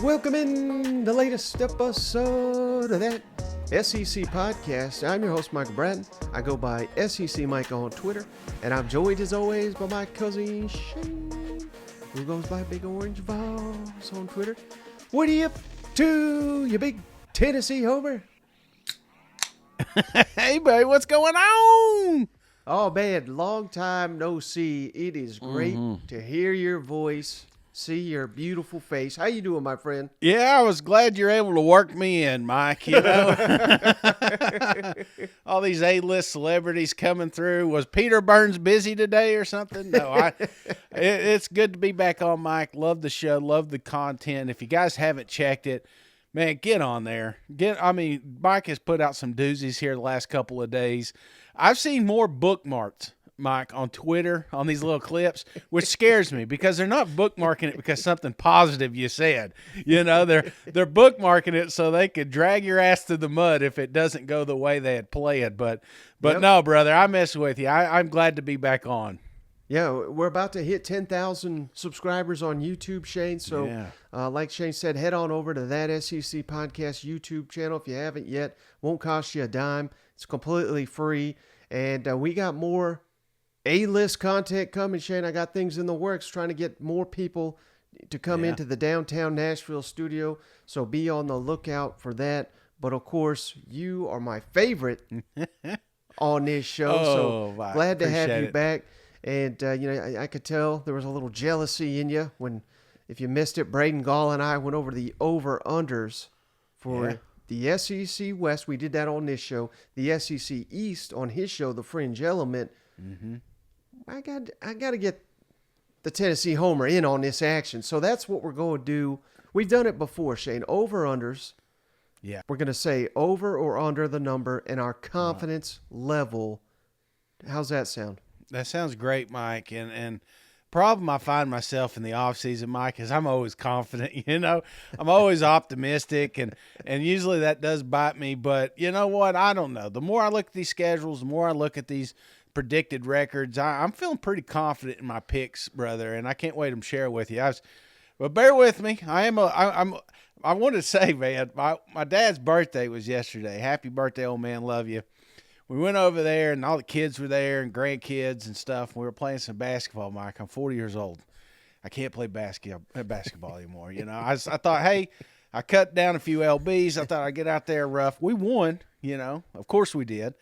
Welcome in the latest episode of that SEC podcast. I'm your host, Michael Bratton. I go by SEC Mike on Twitter, and I'm joined as always by my cousin Shane, who goes by Big Orange Voss on Twitter. What are you up to, you big Tennessee homer? Hey, buddy, what's going on? Oh, man, long time no see. It is great to hear your voice, see your beautiful face. How you doing, my friend? Yeah, I was glad you're able to work me in, Mike, you know. All these A-list celebrities coming through. Was Peter Burns busy today or something? No, it's good to be back on, Mike. Love the show, love the content. If you guys haven't checked it, man, get on there. Mike has put out some doozies here the last couple of days. I've seen more bookmarks, Mike, on Twitter on these little clips, which scares me because they're not bookmarking it because something positive you said. You know, they're bookmarking it so they could drag your ass to the mud if it doesn't go the way they had planned. But yep. No, brother, I'm messing with you. I'm glad to be back on. Yeah, we're about to hit 10,000 subscribers on YouTube, Shane. So, yeah. Like Shane said, head on over to that SEC Podcast YouTube channel if you haven't yet. Won't cost you a dime. It's completely free. And we got more A-list content coming, Shane. I got things in the works trying to get more people to come into the downtown Nashville studio. So be on the lookout for that. But, of course, you are my favorite on this show. So glad to have you back. And, I could tell there was a little jealousy in you when, if you missed it, Braden Gall and I went over the over-unders for the SEC West. We did that on this show. The SEC East on his show, The Fringe Element. Mm-hmm. I got to get the Tennessee homer in on this action. So that's what we're going to do. We've done it before, Shane. Over-unders. Yeah. We're going to say over or under the number and our confidence level. How's that sound? That sounds great, Mike. And problem I find myself in the off season, Mike, is I'm always confident, you know. I'm always optimistic and usually that does bite me, but you know what? I don't know. The more I look at these schedules, the more I look at these predicted records, I'm feeling pretty confident in my picks, brother, and I can't wait to share with you. But bear with me. I want to say, man, my dad's birthday was yesterday. Happy birthday, old man. Love you. We went over there, and all the kids were there and grandkids and stuff. We were playing some basketball, Mike. I'm 40 years old. I can't play basketball anymore. You know, I thought, hey, I cut down a few LBs. I thought I'd get out there rough. We won, you know. Of course we did.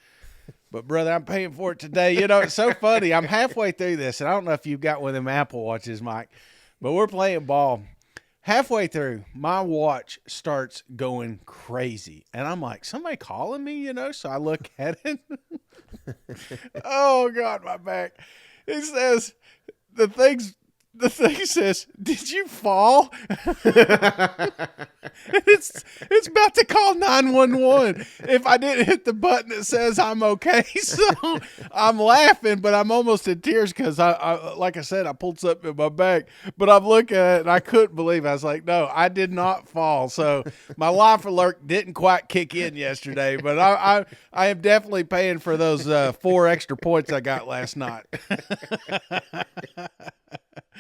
But, brother, I'm paying for it today. You know, it's so funny. I'm halfway through this, and I don't know if you've got one of them Apple Watches, Mike, but we're playing ball. Halfway through, my watch starts going crazy. And I'm like, somebody calling me, you know? So I look at it. Oh, God, my back. It says, the thing says, did you fall? It's about to call 911 if I didn't hit the button that says I'm okay. So I'm laughing, but I'm almost in tears because I like I said, I pulled something in my back. But I'm looking at it and I couldn't believe it. I was like, no, I did not fall. So my life alert didn't quite kick in yesterday, but I am definitely paying for those 4 extra points I got last night.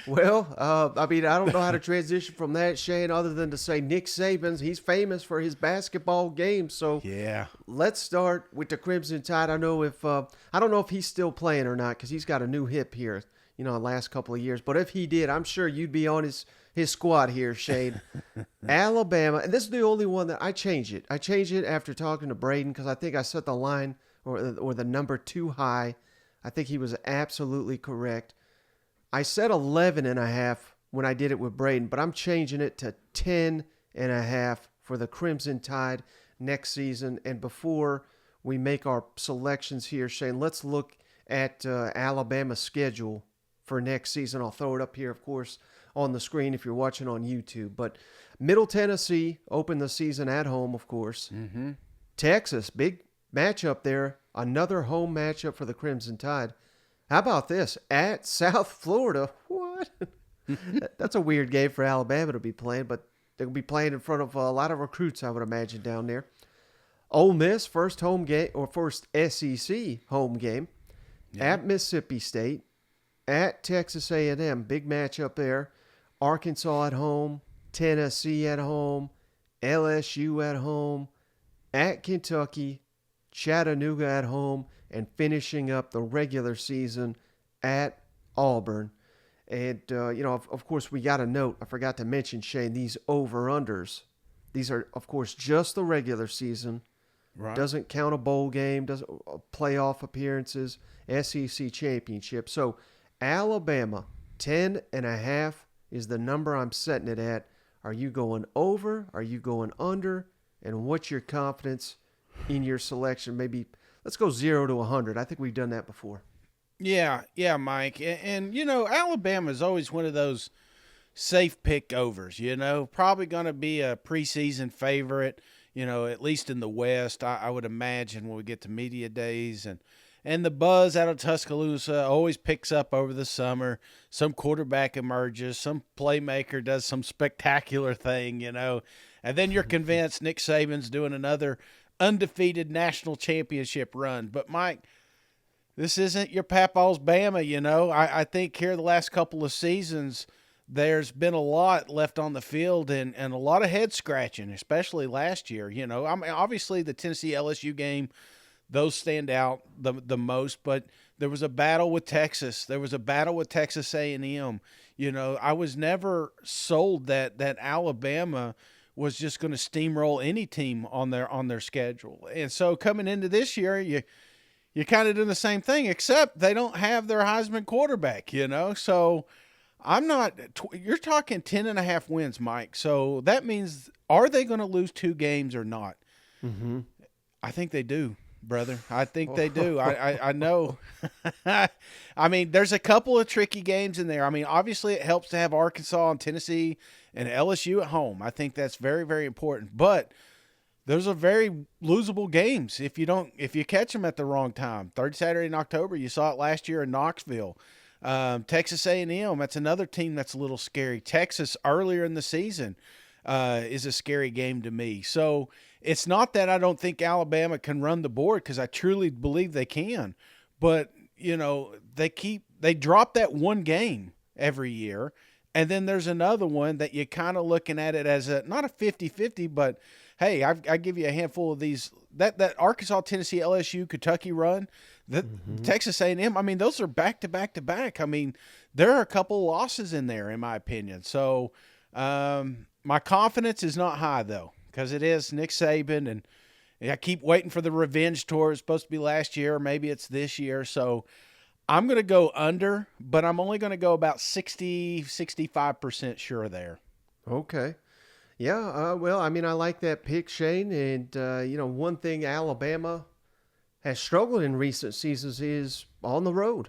Well, I don't know how to transition from that, Shane, other than to say Nick Saban's, he's famous for his basketball games. So yeah, let's start with the Crimson Tide. I don't know if he's still playing or not because he's got a new hip here, you know, the last couple of years. But if he did, I'm sure you'd be on his squad here, Shane. Alabama, and this is the only one that I changed it. I changed it after talking to Braden because I think I set the line or the number too high. I think he was absolutely correct. I said 11.5 when I did it with Braden, but I'm changing it to 10.5 for the Crimson Tide next season. And before we make our selections here, Shane, let's look at Alabama's schedule for next season. I'll throw it up here, of course, on the screen if you're watching on YouTube. But Middle Tennessee opened the season at home, of course. Mm-hmm. Texas, big matchup there. Another home matchup for the Crimson Tide. How about this? At South Florida. What? That's a weird game for Alabama to be playing, but they'll be playing in front of a lot of recruits, I would imagine, down there. Ole Miss, first home game or first SEC home game at Mississippi State, at Texas A&M, big matchup there. Arkansas at home, Tennessee at home, LSU at home, at Kentucky, Chattanooga at home, and finishing up the regular season at Auburn. And, of course, we got to note, I forgot to mention, Shane, these over-unders. These are, of course, just the regular season. Right. Doesn't count a bowl game, doesn't playoff appearances, SEC championship. So, Alabama, 10.5 is the number I'm setting it at. Are you going over? Are you going under? And what's your confidence in your selection? Maybe let's go 0 to 100. I think we've done that before. Yeah, Mike. And Alabama is always one of those safe pick overs, probably going to be a preseason favorite, at least in the West, I would imagine when we get to media days. And the buzz out of Tuscaloosa always picks up over the summer. Some quarterback emerges, some playmaker does some spectacular thing, and then you're convinced Nick Saban's doing another undefeated national championship run. But, Mike, this isn't your Papaw's Bama, I think here the last couple of seasons there's been a lot left on the field and a lot of head scratching, especially last year. I mean, obviously the Tennessee LSU game, those stand out the most, but there was a battle with Texas. There was a battle with Texas A&M. I was never sold that Alabama was just going to steamroll any team on their schedule. And so coming into this year, you're kind of doing the same thing, except they don't have their Heisman quarterback, So I'm not – you're talking 10.5 wins, Mike. So that means are they going to lose 2 games or not? Mm-hmm. I think they do, brother. I think they do. I know. I mean, there's a couple of tricky games in there. I mean, obviously it helps to have Arkansas and Tennessee and LSU at home. I think that's very, very important. But – those are very losable games if you catch them at the wrong time. Third Saturday in October, you saw it last year in Knoxville. Texas A&M, that's another team that's a little scary. Texas earlier in the season is a scary game to me. So it's not that I don't think Alabama can run the board, because I truly believe they can. But they drop that one game every year, and then there's another one that you're kind of looking at it as not a 50-50, but hey, I give you a handful of these. That Arkansas, Tennessee, LSU, Kentucky run, Texas A&M. I mean, those are back to back to back. I mean, there are a couple losses in there, in my opinion. So my confidence is not high though, because it is Nick Saban, and I keep waiting for the revenge tour. It's supposed to be last year, or maybe it's this year. So I'm going to go under, but I'm only going to go about 65% sure there. Okay. Yeah, well, I mean, I like that pick, Shane. And, one thing Alabama has struggled in recent seasons is on the road.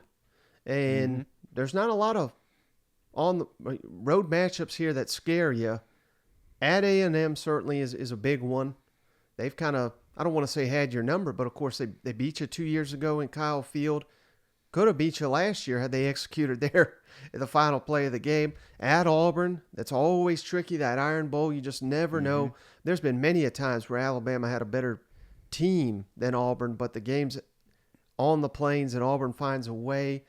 And there's not a lot of on the road matchups here that scare you. At A&M certainly is a big one. They've kind of, I don't want to say had your number, but of course they beat you 2 years ago in Kyle Field. Could have beat you last year had they executed there in the final play of the game. At Auburn, that's always tricky, that Iron Bowl. You just never know. There's been many a times where Alabama had a better team than Auburn, but the game's on the plains and Auburn finds a way.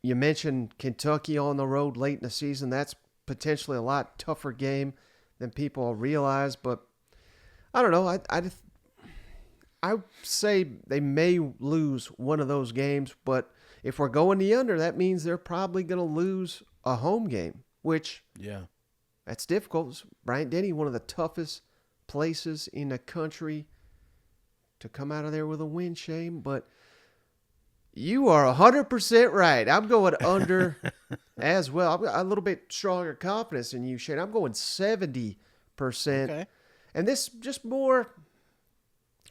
You mentioned Kentucky on the road late in the season. That's potentially a lot tougher game than people realize, but I don't know. I say they may lose one of those games, but if we're going the under, that means they're probably going to lose a home game, which, that's difficult. Bryant-Denny, one of the toughest places in the country to come out of there with a win, Shane. But you are 100% right. I'm going under as well. I've got a little bit stronger confidence in you, Shane. I'm going 70%. Okay. And this just more,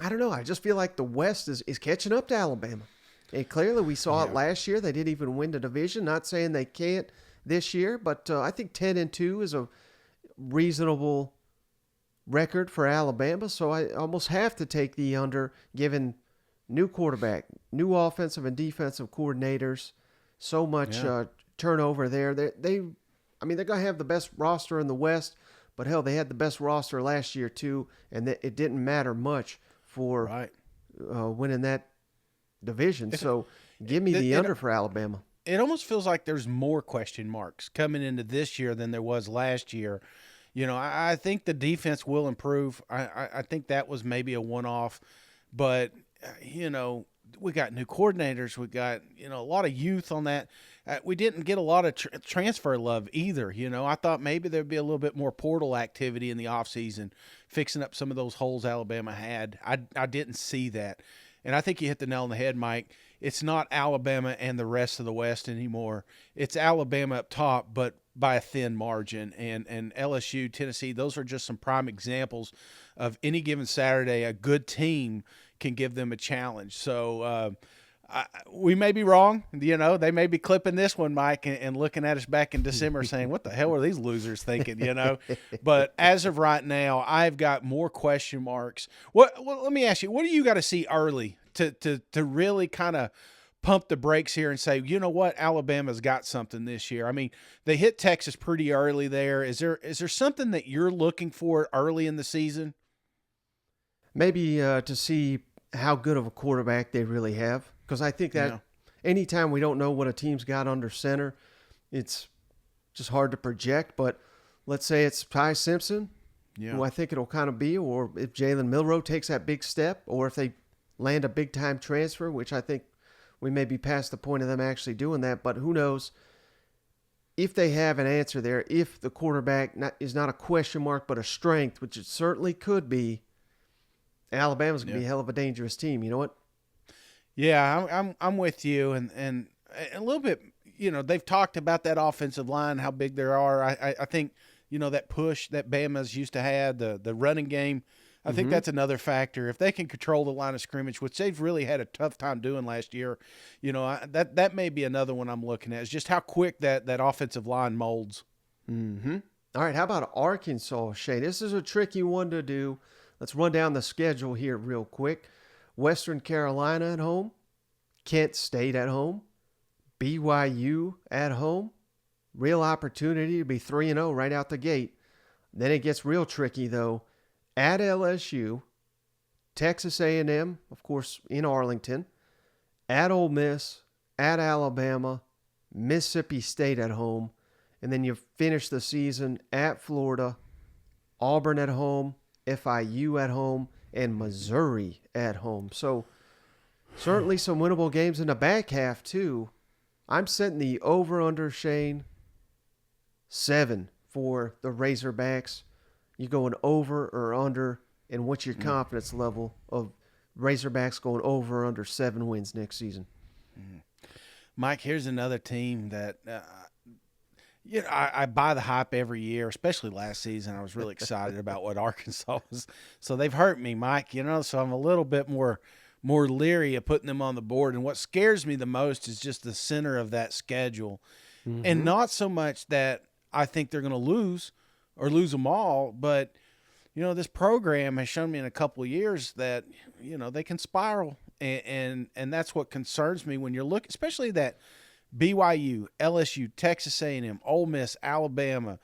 I don't know. I just feel like the West is catching up to Alabama. And clearly we saw it last year. They didn't even win the division. Not saying they can't this year, but I think 10-2 is a reasonable record for Alabama. So I almost have to take the under, given new quarterback, new offensive and defensive coordinators, so much turnover there. They're going to have the best roster in the West, but hell, they had the best roster last year too, and it didn't matter much for winning that division. So give me the under for Alabama. It almost feels like there's more question marks coming into this year than there was last year. You know, I think the defense will improve. I think that was maybe a one-off. But, you know, we got new coordinators. We got, you know, a lot of youth on that. We didn't get a lot of transfer love either. You know, I thought maybe there'd be a little bit more portal activity in the offseason, fixing up some of those holes Alabama had. I didn't see that. And I think you hit the nail on the head, Mike. It's not Alabama and the rest of the West anymore. It's Alabama up top, but by a thin margin. And LSU, Tennessee, those are just some prime examples of any given Saturday, a good team can give them a challenge. So we may be wrong. You know, they may be clipping this one, Mike, and looking at us back in December saying, what the hell are these losers thinking, you know? But as of right now, I've got more question marks. Well, let me ask you, what do you got to see early to really kind of pump the brakes here and say, you know what, Alabama's got something this year? I mean, they hit Texas pretty early there. Is there something that you're looking for early in the season? Maybe to see how good of a quarterback they really have. Because I think that anytime we don't know what a team's got under center, it's just hard to project. But let's say it's Ty Simpson, who I think it'll kind of be, or if Jalen Milroe takes that big step, or if they land a big-time transfer, which I think we may be past the point of them actually doing that. But who knows if they have an answer there, if the quarterback is not a question mark but a strength, which it certainly could be, Alabama's going to be a hell of a dangerous team. You know what? Yeah, I'm with you, and a little bit. You know, they've talked about that offensive line, how big they are. I think, you know, that push that Bama's used to have, the running game. I think that's another factor. If they can control the line of scrimmage, which they've really had a tough time doing last year, you know, that may be another one I'm looking at. Is just how quick that offensive line molds. Mm-hmm. All right, how about Arkansas, Shay? This is a tricky one to do. Let's run down the schedule here real quick. Western Carolina at home, Kent State at home, BYU at home. Real opportunity to be 3-0 right out the gate. Then it gets real tricky, though. At LSU, Texas A&M, of course, in Arlington, at Ole Miss, at Alabama, Mississippi State at home, and then you finish the season at Florida, Auburn at home, FIU at home, and Missouri at home. So certainly some winnable games in the back half, too. I'm setting the over-under, Shane, 7 for the Razorbacks. You going over or under, and what's your confidence level of Razorbacks going over or under 7 wins next season? Mike, here's another team that you know, I buy the hype every year, especially last season. I was really excited about what Arkansas was. So they've hurt me, Mike, you know, so I'm a little bit more leery of putting them on the board. And what scares me the most is just the center of that schedule. And not so much that I think they're going to lose or lose them all, but, you know, this program has shown me in a couple of years that, you know, they can spiral. And that's what concerns me when you're looking, especially that BYU, LSU, Texas A&M, Ole Miss, Alabama.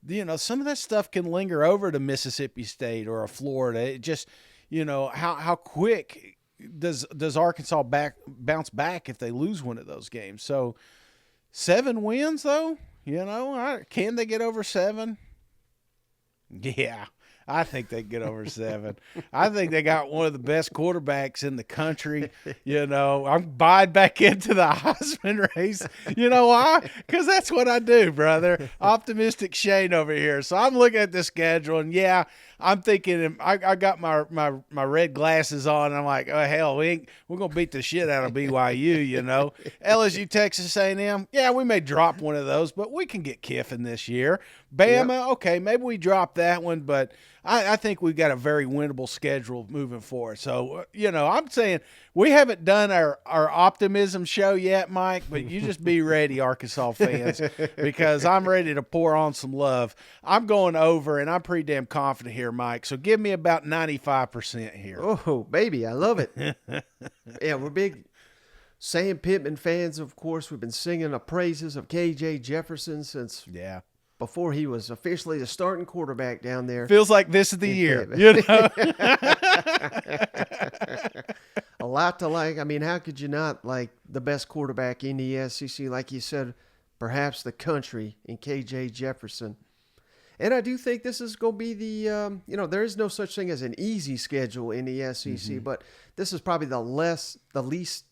You know, some of that stuff can linger over to Mississippi State or a Florida. It just, you know, how quick does Arkansas bounce back if they lose one of those games? So 7 wins, though, you know, can they get over 7? Yeah, I think they get over 7. I think they got one of the best quarterbacks in the country. You know, I'm buying back into the Heisman race. You know why? Because that's what I do, brother. Optimistic Shane over here. So I'm looking at the schedule, and yeah, I'm thinking I got my red glasses on. And I'm like, oh hell, we're gonna beat the shit out of BYU. You know, LSU, Texas A&M. Yeah, we may drop one of those, but we can get Kiffin this year. Bama, okay, maybe we drop that one, but I think we've got a very winnable schedule moving forward. So, you know, I'm saying we haven't done our optimism show yet, Mike, but you just be ready, Arkansas fans, because I'm ready to pour on some love. I'm going over, and I'm pretty damn confident here, Mike. So give me about 95% here. Oh, baby, I love it. Yeah, we're big Sam Pittman fans, of course. We've been singing the praises of KJ Jefferson since before he was officially the starting quarterback down there. Feels like this is the year, you know. A lot to like. I mean, how could you not like the best quarterback in the SEC? Like you said, perhaps the country in KJ Jefferson. And I do think this is going to be the, there is no such thing as an easy schedule in the SEC, but this is probably the least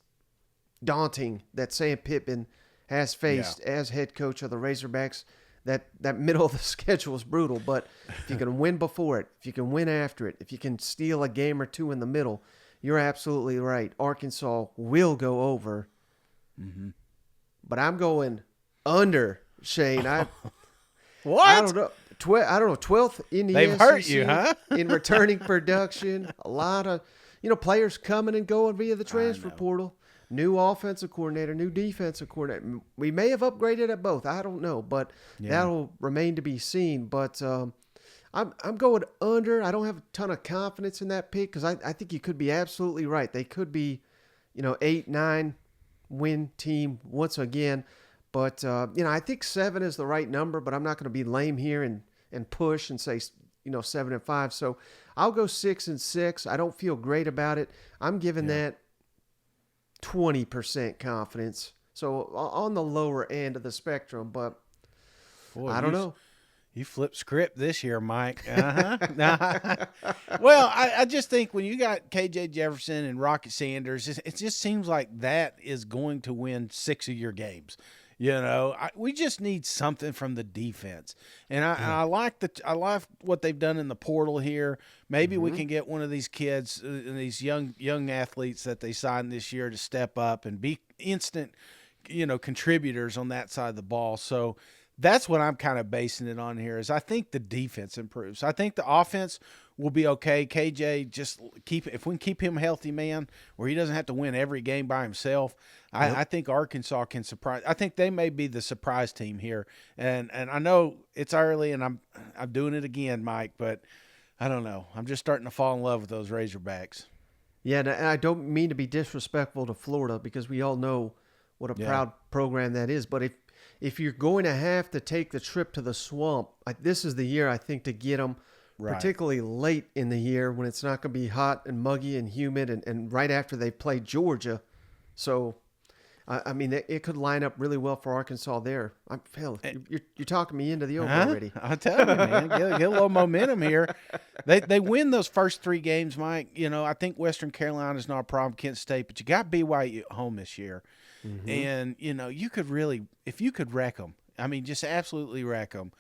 daunting that Sam Pittman has faced as head coach of the Razorbacks. That middle of the schedule is brutal, but if you can win before it, if you can win after it, if you can steal a game or two in the middle, you're absolutely right. Arkansas will go over, but I'm going under, Shane. What? I don't know. 12th in the They've SEC hurt you, huh? in returning production. A lot of, players coming and going via the transfer portal. New offensive coordinator, new defensive coordinator. We may have upgraded at both. I don't know, but that'll remain to be seen. But I'm going under. I don't have a ton of confidence in that pick because I think you could be absolutely right. They could be, 8-9 win team once again. But, I think 7 is the right number, but I'm not going to be lame here and push and say, 7-5. So I'll go 6-6. I don't feel great about it. I'm giving that 20% confidence. So on the lower end of the spectrum, but boy, I don't know. You flipped script this year, Mike. Well, I just think when you got KJ Jefferson and Rocket Sanders, it just seems like that is going to win 6 of your games. We just need something from the defense, and I like what they've done in the portal here. Maybe we can get one of these kids, these young athletes that they signed this year, to step up and be instant, contributors on that side of the ball. So that's what I'm kind of basing it on here. Is I think the defense improves. I think the offense will be okay. KJ, if we can keep him healthy, man, where he doesn't have to win every game by himself, I think Arkansas can surprise. I think they may be the surprise team here. And I know it's early, and I'm doing it again, Mike, but I don't know. I'm just starting to fall in love with those Razorbacks. Yeah, and I don't mean to be disrespectful to Florida because we all know what a proud program that is. But if you're going to have to take the trip to the swamp, this is the year I think to get them. Right. Particularly late in the year when it's not going to be hot and muggy and humid and right after they play Georgia. So, I mean, it could line up really well for Arkansas there. You're talking me into the over already. I tell you, man, get a little momentum here. They win those first 3 games, Mike. I think Western Carolina is not a problem, Kent State, but you got BYU at home this year. And, you could really, if you could wreck them, I mean, just absolutely wreck them.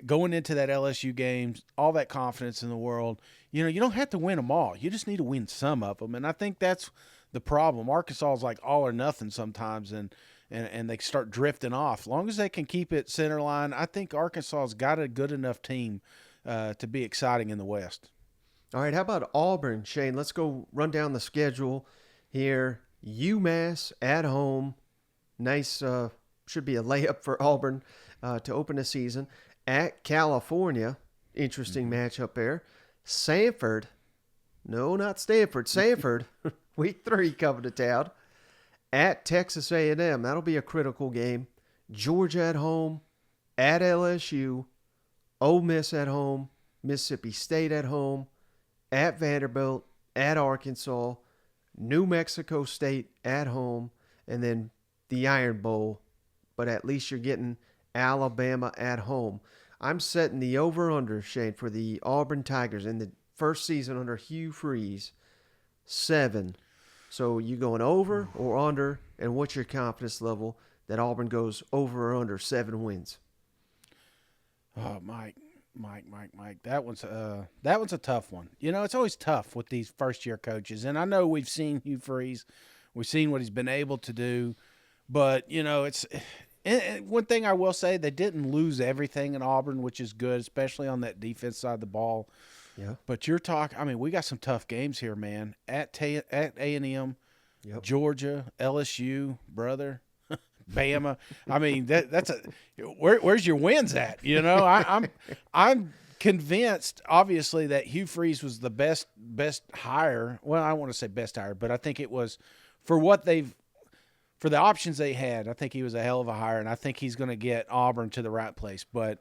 Going into that LSU game, all that confidence in the world, you don't have to win them all. You just need to win some of them. And I think that's the problem. Arkansas is like all or nothing sometimes, and they start drifting off. As long as they can keep it center line, I think Arkansas's got a good enough team to be exciting in the West. All right, how about Auburn, Shane? Let's go run down the schedule here. UMass at home. Nice, should be a layup for Auburn to open the season. At California, interesting matchup there. Sanford, no, not Stanford. Sanford, week 3 coming to town. At Texas A&M, that'll be a critical game. Georgia at home. At LSU. Ole Miss at home. Mississippi State at home. At Vanderbilt. At Arkansas. New Mexico State at home. And then the Iron Bowl. But at least you're getting Alabama at home. I'm setting the over-under, Shane, for the Auburn Tigers in the first season under Hugh Freeze, 7. So you going over or under, and what's your confidence level that Auburn goes over or under 7 wins? Oh, Mike, that one's a tough one. It's always tough with these first-year coaches, and I know we've seen Hugh Freeze, we've seen what he's been able to do, but it's. And one thing I will say, they didn't lose everything in Auburn, which is good, especially on that defense side of the ball. Yeah. But you're talking, I mean, we got some tough games here, man. At A&M, Georgia, LSU, brother, Bama. I mean, that's where's your wins at? I'm convinced, obviously, that Hugh Freeze was the best hire. Well, I don't want to say best hire, but I think it was for for the options they had, I think he was a hell of a hire, and I think he's going to get Auburn to the right place. But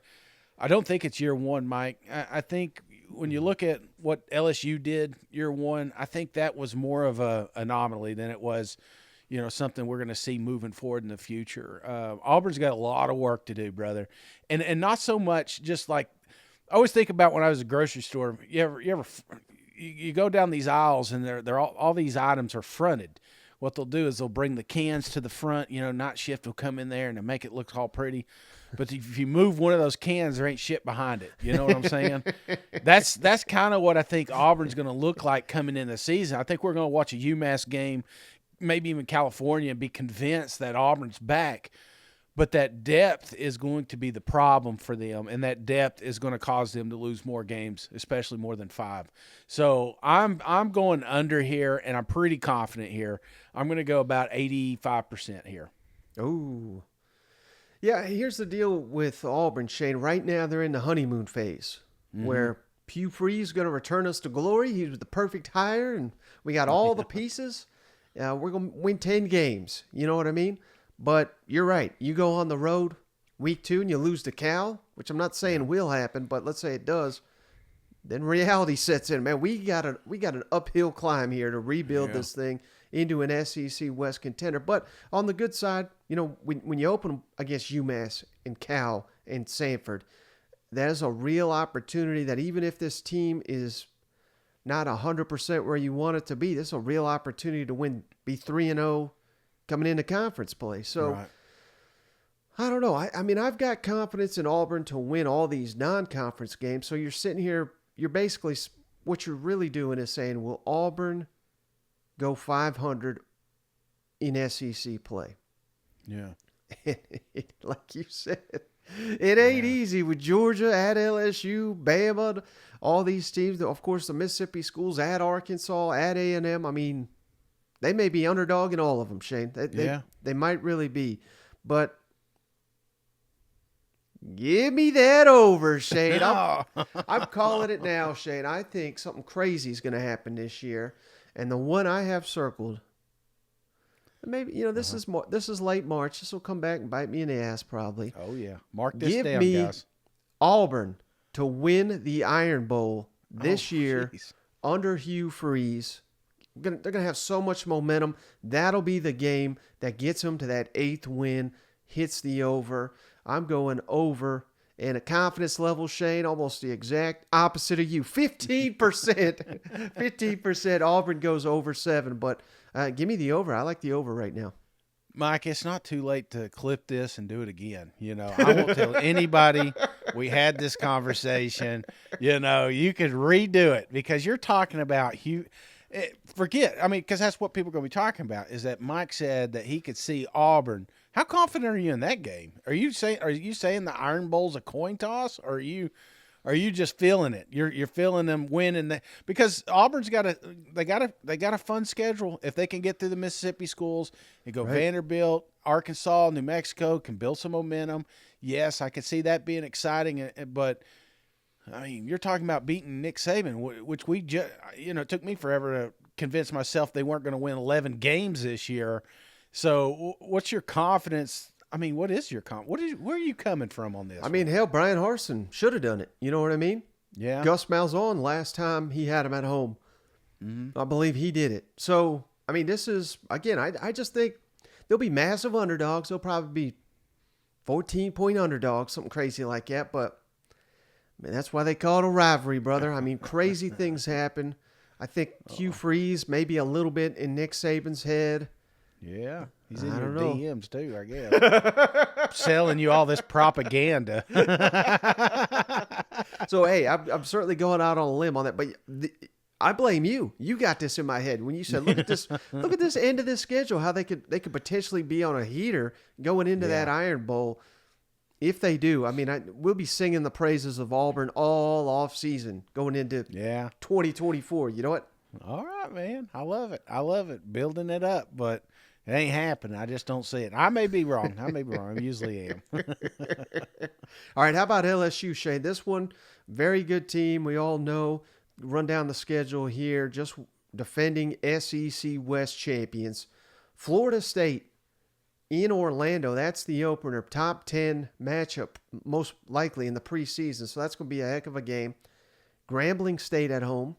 I don't think it's year one, Mike. I think when you look at what LSU did year one, I think that was more of a anomaly than it was, something we're going to see moving forward in the future. Auburn's got a lot of work to do, brother, and not so much just like I always think about when I was at a grocery store. You go down these aisles and they're all these items are fronted. What they'll do is they'll bring the cans to the front. Night shift will come in there and they'll make it look all pretty. But if you move one of those cans, there ain't shit behind it. You know what I'm saying? That's kind of what I think Auburn's going to look like coming in the season. I think we're going to watch a UMass game, maybe even California, and be convinced that Auburn's back. But that depth is going to be the problem for them, and that depth is going to cause them to lose more games, especially more than 5. So I'm going under here, and I'm pretty confident here. I'm going to go about 85% here. Oh. Yeah, here's the deal with Auburn, Shane. Right now they're in the honeymoon phase where Hugh Freeze is going to return us to glory. He was the perfect hire, and we got all the pieces. We're going to win 10 games. You know what I mean? But you're right. You go on the road week 2 and you lose to Cal, which I'm not saying will happen, but let's say it does. Then reality sets in. Man, we got an uphill climb here to rebuild this thing into an SEC West contender. But on the good side, when you open against UMass and Cal and Samford, that is a real opportunity that even if this team is not 100% where you want it to be, this is a real opportunity to be 3-0 coming into conference play. So, right. I don't know. I mean, I've got confidence in Auburn to win all these non-conference games. So you're sitting here, you're basically, what you're really doing is saying, will Auburn go 500 in SEC play? Yeah. Like you said, it ain't easy with Georgia at LSU, Bama, all these teams. Of course, the Mississippi schools at Arkansas, at A&M. I mean, they may be underdog in all of them, Shane. They might really be. But give me that over, Shane. I'm calling it now, Shane. I think something crazy is going to happen this year. And the one I have circled, maybe, this is late March. This will come back and bite me in the ass probably. Oh, yeah. Mark this down, guys. Give me Auburn to win the Iron Bowl this year under Hugh Freeze. They're going to have so much momentum. That'll be the game that gets them to that 8th win, hits the over. I'm going over. And a confidence level, Shane, almost the exact opposite of you. 15%. 15% Auburn goes over 7. But give me the over. I like the over right now. Mike, it's not too late to clip this and do it again. I won't tell anybody we had this conversation. You could redo it because you're talking about because that's what people are going to be talking about is that Mike said that he could see Auburn. How confident are you in that game? Are you saying the Iron Bowl's a coin toss, or are you just feeling it? You're feeling them winning that because Auburn's got a fun schedule. If they can get through the Mississippi schools and go Vanderbilt, Arkansas, New Mexico, can build some momentum. Yes, I could see that being exciting, but I mean, you're talking about beating Nick Saban, which it took me forever to convince myself they weren't going to win 11 games this year. So what's your confidence? I mean, what is your confidence? Where are you coming from on this? I mean, hell, Brian Harsin should have done it. You know what I mean? Yeah. Gus Malzahn, last time he had him at home, I believe he did it. So, I mean, this is, again, I just think there'll be massive underdogs. They'll probably be 14-point underdogs, something crazy like that. But man, that's why they call it a rivalry, brother. I mean, crazy things happen. I think Hugh Freeze maybe a little bit in Nick Saban's head. Yeah, he's in your DMs too, I guess. Selling you all this propaganda. So, hey, I'm certainly going out on a limb on that, but I blame you. You got this in my head when you said, look at this end of this schedule, how they could potentially be on a heater going into that Iron Bowl. If they do, I mean, we'll be singing the praises of Auburn all off season going into 2024. You know what? All right, man. I love it. Building it up, but it ain't happening. I just don't see it. I may be wrong. I usually am. All right. How about LSU, Shane? This one, very good team. We all know. Run down the schedule here. Just defending SEC West champions. Florida State in Orlando. That's the opener. Top 10 matchup, most likely in the preseason. So that's going to be a heck of a game. Grambling State at home,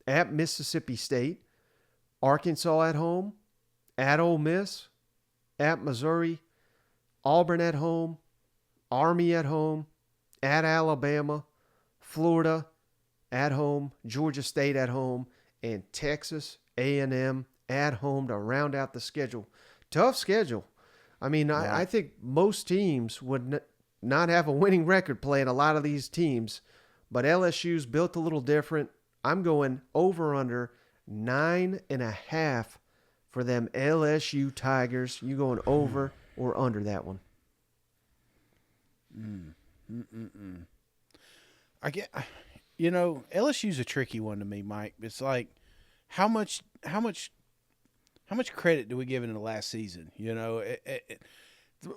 at Mississippi State, Arkansas at home, at Ole Miss, at Missouri, Auburn at home, Army at home, at Alabama, Florida at home, Georgia State at home, and Texas A&M at home to round out the schedule. Tough schedule. I mean, right. I think most teams would not have a winning record playing a lot of these teams, but LSU's built a little different. I'm going over under 9.5 for them LSU Tigers. You going over or under that one? I get, LSU's a tricky one to me, Mike. It's like, how much credit do we give it in the last season?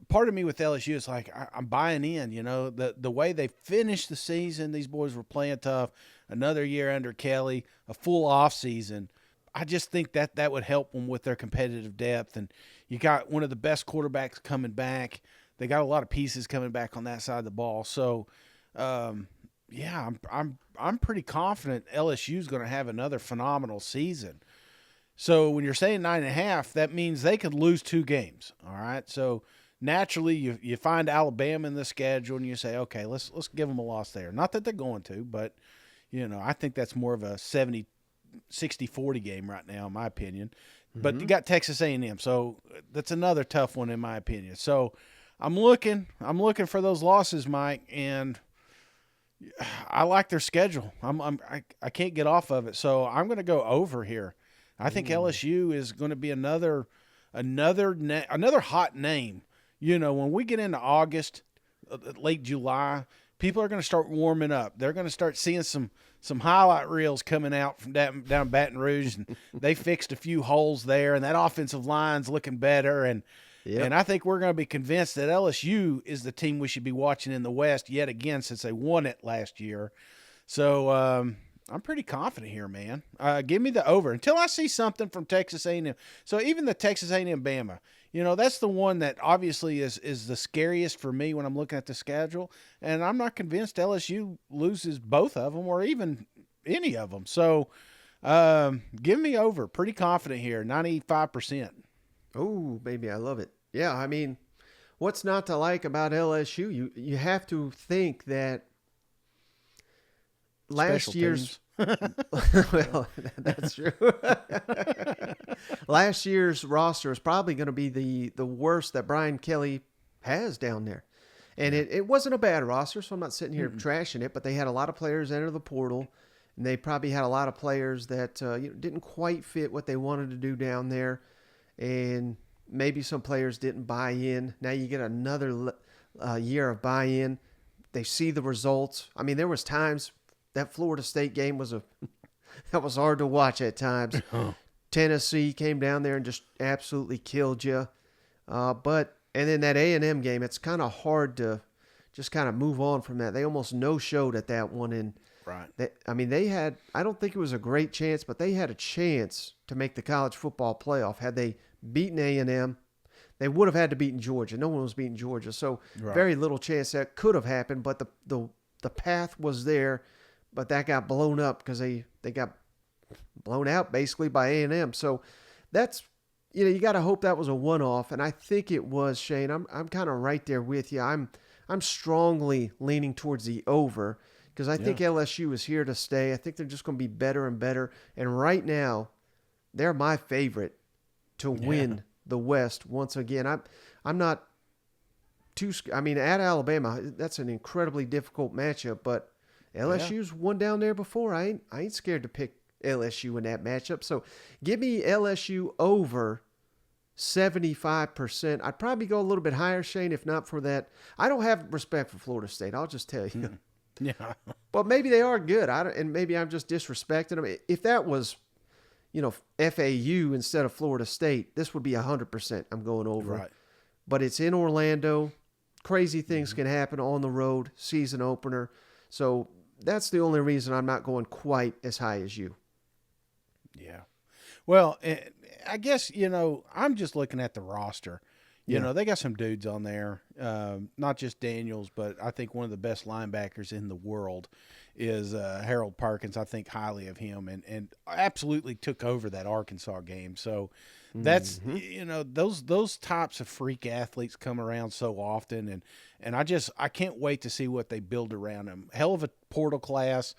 Part of me with LSU is like, I'm buying in. The way they finished the season, these boys were playing tough. Another year under Kelly, a full off season. I just think that would help them with their competitive depth. And you got one of the best quarterbacks coming back. They got a lot of pieces coming back on that side of the ball. So, I'm pretty confident LSU is going to have another phenomenal season. So when you're saying 9.5, that means they could lose 2 games. All right. So naturally, you find Alabama in the schedule and you say, okay, let's give them a loss there. Not that they're going to, but I think that's more of a 60-40 game right now, in my opinion. But you got Texas A&M, so that's another tough one in my opinion. So I'm looking for those losses, Mike, and I like their schedule. I can't get off of it, so I'm going to go over here. I think LSU is going to be another hot name. When we get into August, late July, people are going to start warming up. They're going to start seeing some highlight reels coming out from down Baton Rouge, and they fixed a few holes there, and that offensive line's looking better. And I think we're going to be convinced that LSU is the team we should be watching in the West yet again since they won it last year. So I'm pretty confident here, man. Give me the over until I see something from Texas A&M. So even the Texas A&M Bama, that's the one that obviously is the scariest for me when I'm looking at the schedule. And I'm not convinced LSU loses both of them or even any of them. So give me over. Pretty confident here, 95%. Oh, baby, I love it. Yeah, I mean, what's not to like about LSU? You have to think that last year's well, that's true. Last year's roster is probably going to be the worst that Brian Kelly has down there. And it wasn't a bad roster, so I'm not sitting here trashing it, but they had a lot of players enter the portal, and they probably had a lot of players that didn't quite fit what they wanted to do down there, and maybe some players didn't buy in. Now you get another year of buy-in. They see the results. I mean, there was times that Florida State game was that was hard to watch at times. Tennessee came down there and just absolutely killed you. And then that A&M game, it's kind of hard to just kind of move on from that. They almost no-showed at that one. And right. They had, I don't think it was a great chance, but they had a chance to make the college football playoff. Had they beaten A&M, they would have had to beat Georgia. No one was beating Georgia. So very little chance that could have happened, but the path was there. But that got blown up because they got blown out basically by A&M. So that's, you got to hope that was a one-off, and I think it was, Shane. I'm kind of right there with you. I'm strongly leaning towards the over because I think LSU is here to stay. I think they're just going to be better and better. And right now, they're my favorite to win the West once again. I'm not too. I mean, at Alabama, that's an incredibly difficult matchup, but LSU's won down there before. I ain't scared to pick LSU in that matchup. So give me LSU over 75%. I'd probably go a little bit higher, Shane, if not for that. I don't have respect for Florida State. I'll just tell you. Yeah. But maybe they are good. And maybe I'm just disrespecting them. If that was, FAU instead of Florida State, this would be 100%. I'm going over. Right. But it's in Orlando. Crazy things can happen on the road. Season opener. So that's the only reason I'm not going quite as high as you. Yeah. Well, I guess, I'm just looking at the roster. You know, they got some dudes on there, not just Daniels, but I think one of the best linebackers in the world is Harold Perkins. I think highly of him, and absolutely took over that Arkansas game. So that's you know, those types of freak athletes come around so often, and I can't wait to see what they build around them. Hell of a portal class,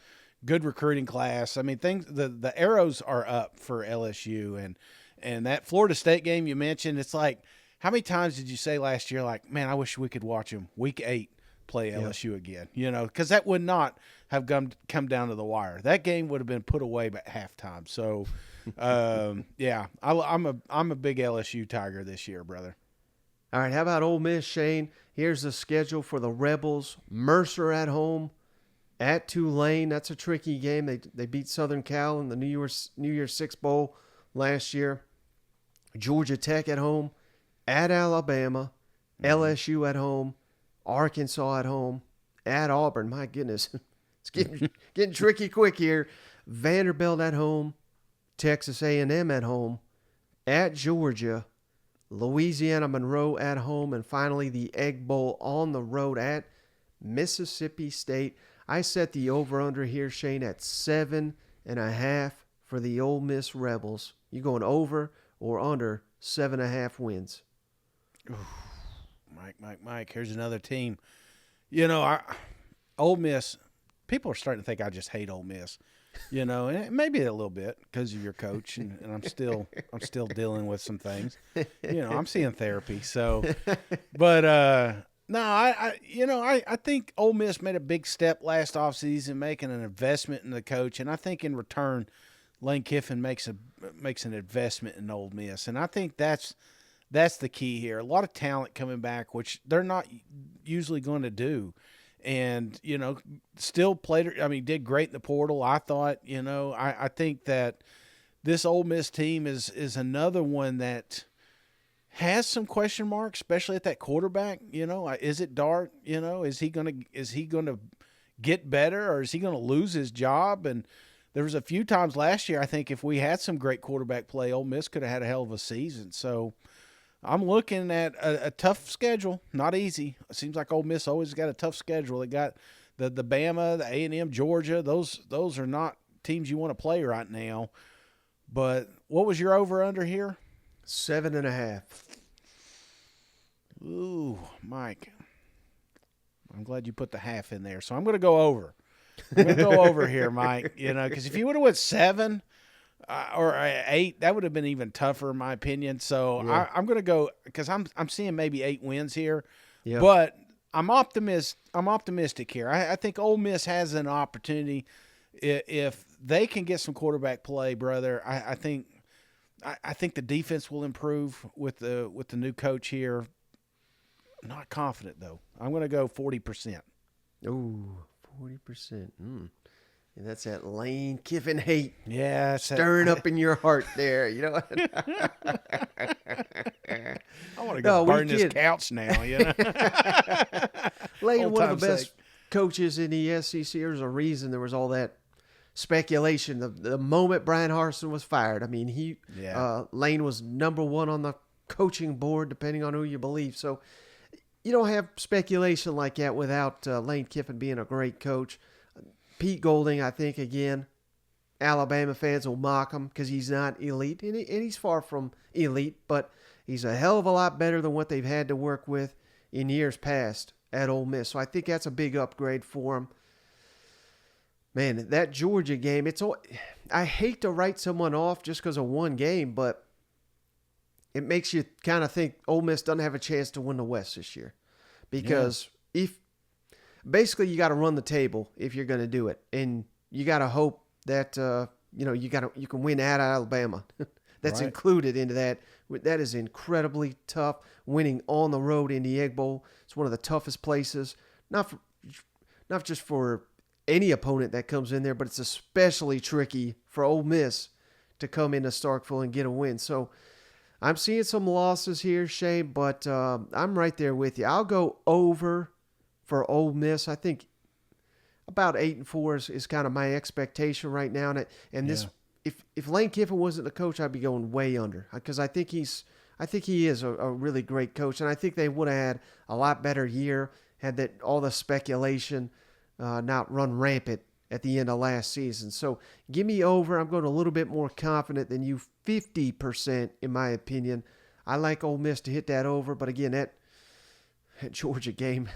good recruiting class. I mean, the arrows are up for LSU, and that Florida State game you mentioned, it's like, how many times did you say last year, like, man, I wish we could watch them week 8 play LSU again, you know, because that would not have come down to the wire. That game would have been put away by halftime. So, yeah, I'm a big LSU Tiger this year, brother. All right, how about Ole Miss, Shane? Here's the schedule for the Rebels. Mercer at home, at Tulane. That's a tricky game. They beat Southern Cal in the New Year's Six Bowl last year. Georgia Tech at home, at Alabama, LSU at home, Arkansas at home, at Auburn. My goodness, it's getting tricky quick here. Vanderbilt at home, Texas A&M at home, at Georgia, Louisiana Monroe at home, and finally the Egg Bowl on the road at Mississippi State. I set the over-under here, Shane, at 7.5 for the Ole Miss Rebels. You going over or under 7.5 wins? Mike, here's another team. You know, Ole Miss, people are starting to think I just hate Ole Miss. You know, and maybe a little bit because of your coach, and I'm still dealing with some things. You know, I'm seeing therapy. So, but no, I think Ole Miss made a big step last offseason, making an investment in the coach, and I think in return, Lane Kiffin makes an investment in Ole Miss, and I think that's the key here. A lot of talent coming back, which they're not usually going to do. And, you know, still played, I mean, did great in the portal, I thought. You know, I think that this Ole Miss team is another one that has some question marks, especially at that quarterback. You know, is it Dart? You know, is he gonna get better, or is he gonna lose his job? And there was a few times last year, I think, if we had some great quarterback play, Ole Miss could have had a hell of a season. So I'm looking at a tough schedule, not easy. It seems like Ole Miss always got a tough schedule. They got the Bama, the A&M, Georgia. Those are not teams you want to play right now. But what was your over-under here? 7.5. Ooh, Mike. I'm glad you put the half in there. So I'm going to go over. I'm going to go over here, Mike. You know, because if you would have went 7 or 8, that would have been even tougher, in my opinion. So yeah. I'm going to go, because I'm seeing maybe 8 wins here. Yeah. But I'm optimistic here. I think Ole Miss has an opportunity if they can get some quarterback play, brother. I think the defense will improve with the new coach here. I'm not confident though. I'm going to go 40%. Ooh, 40%. And that's that Lane Kiffin hate. Yeah, stirring up in your heart there. You know. I want to go burn this couch now. You know. Lane, one of the best coaches in the SEC. There's a reason there was all that speculation. The moment Brian Harsin was fired, I mean, Lane was number 1 on the coaching board, depending on who you believe. So you don't have speculation like that without Lane Kiffin being a great coach. Pete Golding, I think, again, Alabama fans will mock him because he's not elite, and he's far from elite, but he's a hell of a lot better than what they've had to work with in years past at Ole Miss. So I think that's a big upgrade for him. Man, that Georgia game, I hate to write someone off just because of one game, but it makes you kind of think Ole Miss doesn't have a chance to win the West this year. Because basically you got to run the table if you're going to do it. And you got to hope that, you can win at Alabama. That's right. Included into that. That is incredibly tough. Winning on the road in the Egg Bowl. It's one of the toughest places. Not just for any opponent that comes in there, but it's especially tricky for Ole Miss to come into Starkville and get a win. So I'm seeing some losses here, Shane, but I'm right there with you. I'll go over for Ole Miss. I think about 8-4 is kind of my expectation right now. And this, if Lane Kiffin wasn't the coach, I'd be going way under, because I think he's I think he is a really great coach, and I think they would have had a lot better year had that all the speculation not run rampant at the end of last season. So give me over. I'm going a little bit more confident than you, 50% in my opinion. I like Ole Miss to hit that over, but again, that Georgia game,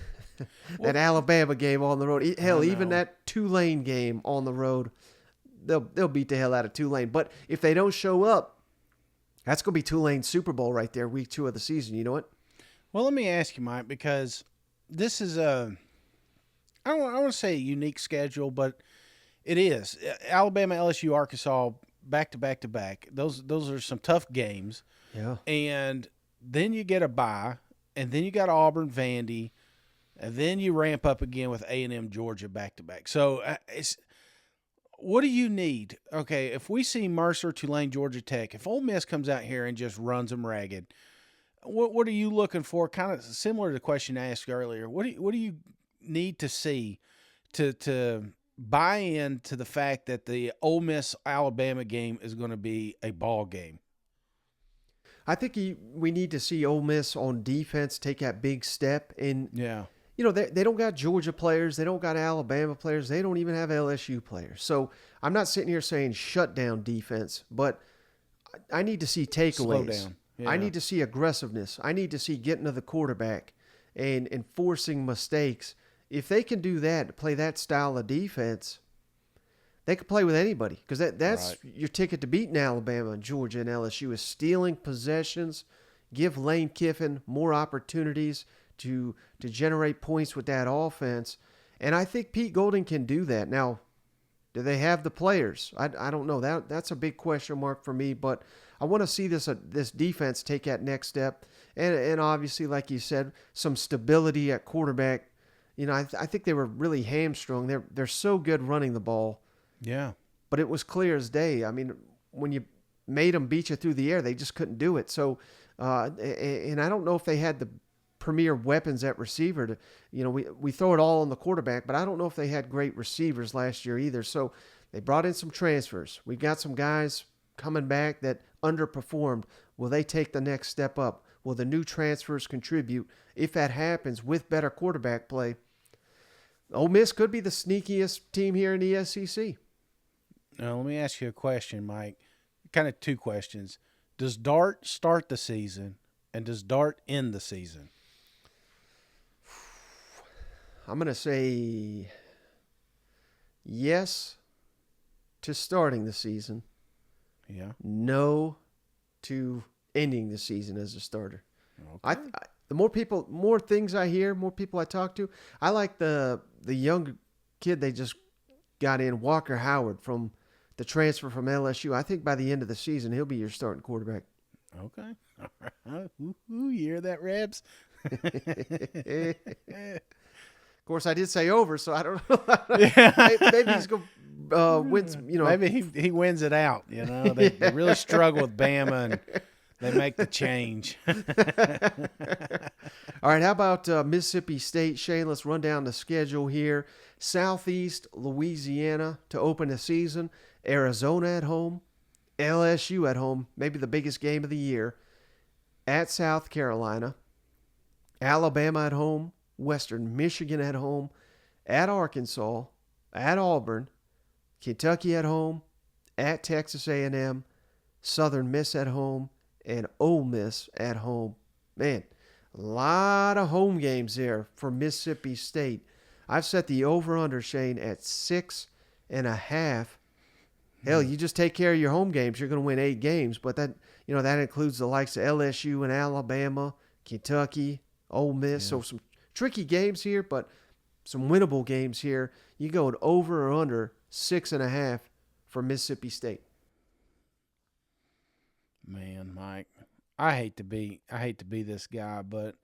that Alabama game on the road, hell, even that Tulane game on the road, they'll beat the hell out of Tulane. But if they don't show up, that's going to be Tulane's Super Bowl right there, week 2 of the season. You know what? Well, let me ask you, Mike, because this is I don't want to say a unique schedule, but it is. Alabama, LSU, Arkansas, back to back to back. Those are some tough games. Yeah. And then you get a bye, and then you got Auburn, Vandy, and then you ramp up again with A&M, Georgia, back to back. So what do you need? Okay, if we see Mercer, Tulane, Georgia Tech, if Ole Miss comes out here and just runs them ragged, what are you looking for? Kind of similar to the question I asked earlier. What do you need to see to buy into the fact that the Ole Miss Alabama game is going to be a ball game? I think we need to see Ole Miss on defense take that big step. And, they don't got Georgia players. They don't got Alabama players. They don't even have LSU players. So I'm not sitting here saying shut down defense, but I need to see takeaways. Slow down. Yeah. I need to see aggressiveness. I need to see getting to the quarterback and forcing mistakes. If they can do that, play that style of defense, they could play with anybody, because that's right. Your ticket to beating Alabama and Georgia and LSU is stealing possessions, give Lane Kiffin more opportunities to generate points with that offense. And I think Pete Golding can do that. Now, do they have the players? I don't know. That's a big question mark for me, but I want to see this defense take that next step. And obviously, like you said, some stability at quarterback. I think they were really hamstrung. They're so good running the ball. Yeah. But it was clear as day. I mean, when you made them beat you through the air, they just couldn't do it. So, and I don't know if they had the premier weapons at receiver to, we throw it all on the quarterback, but I don't know if they had great receivers last year either. So they brought in some transfers. We've got some guys coming back that underperformed. Will they take the next step up? Will the new transfers contribute? If that happens with better quarterback play, Ole Miss could be the sneakiest team here in the SEC. Now, let me ask you a question, Mike. Kind of two questions. Does Dart start the season, and does Dart end the season? I'm going to say yes to starting the season. Yeah. No to ending the season as a starter. Okay. The more things I hear, more people I talk to, I like the young kid they just got in, Walker Howard, from the transfer from LSU. I think by the end of the season, he'll be your starting quarterback. Okay. All right. You hear that, Rebs? Of course, I did say over, so I don't know. Maybe he's going to win. Maybe he wins it out. They really struggle with Bama, and they make the change. All right, how about Mississippi State? Shane, let's run down the schedule here. Southeast Louisiana to open the season. Arizona at home. LSU at home, maybe the biggest game of the year. At South Carolina. Alabama at home. Western Michigan at home. At Arkansas. At Auburn. Kentucky at home. At Texas A&M. Southern Miss at home. And Ole Miss at home. Man, a lot of home games there for Mississippi State. I've set the over-under, Shane, at 6.5. Hell, you just take care of your home games, you're going to win 8 games. But that includes the likes of LSU and Alabama, Kentucky, Ole Miss. Yeah. So some tricky games here, but some winnable games here. You going over or under 6.5 for Mississippi State. Man, Mike, I hate to be this guy, but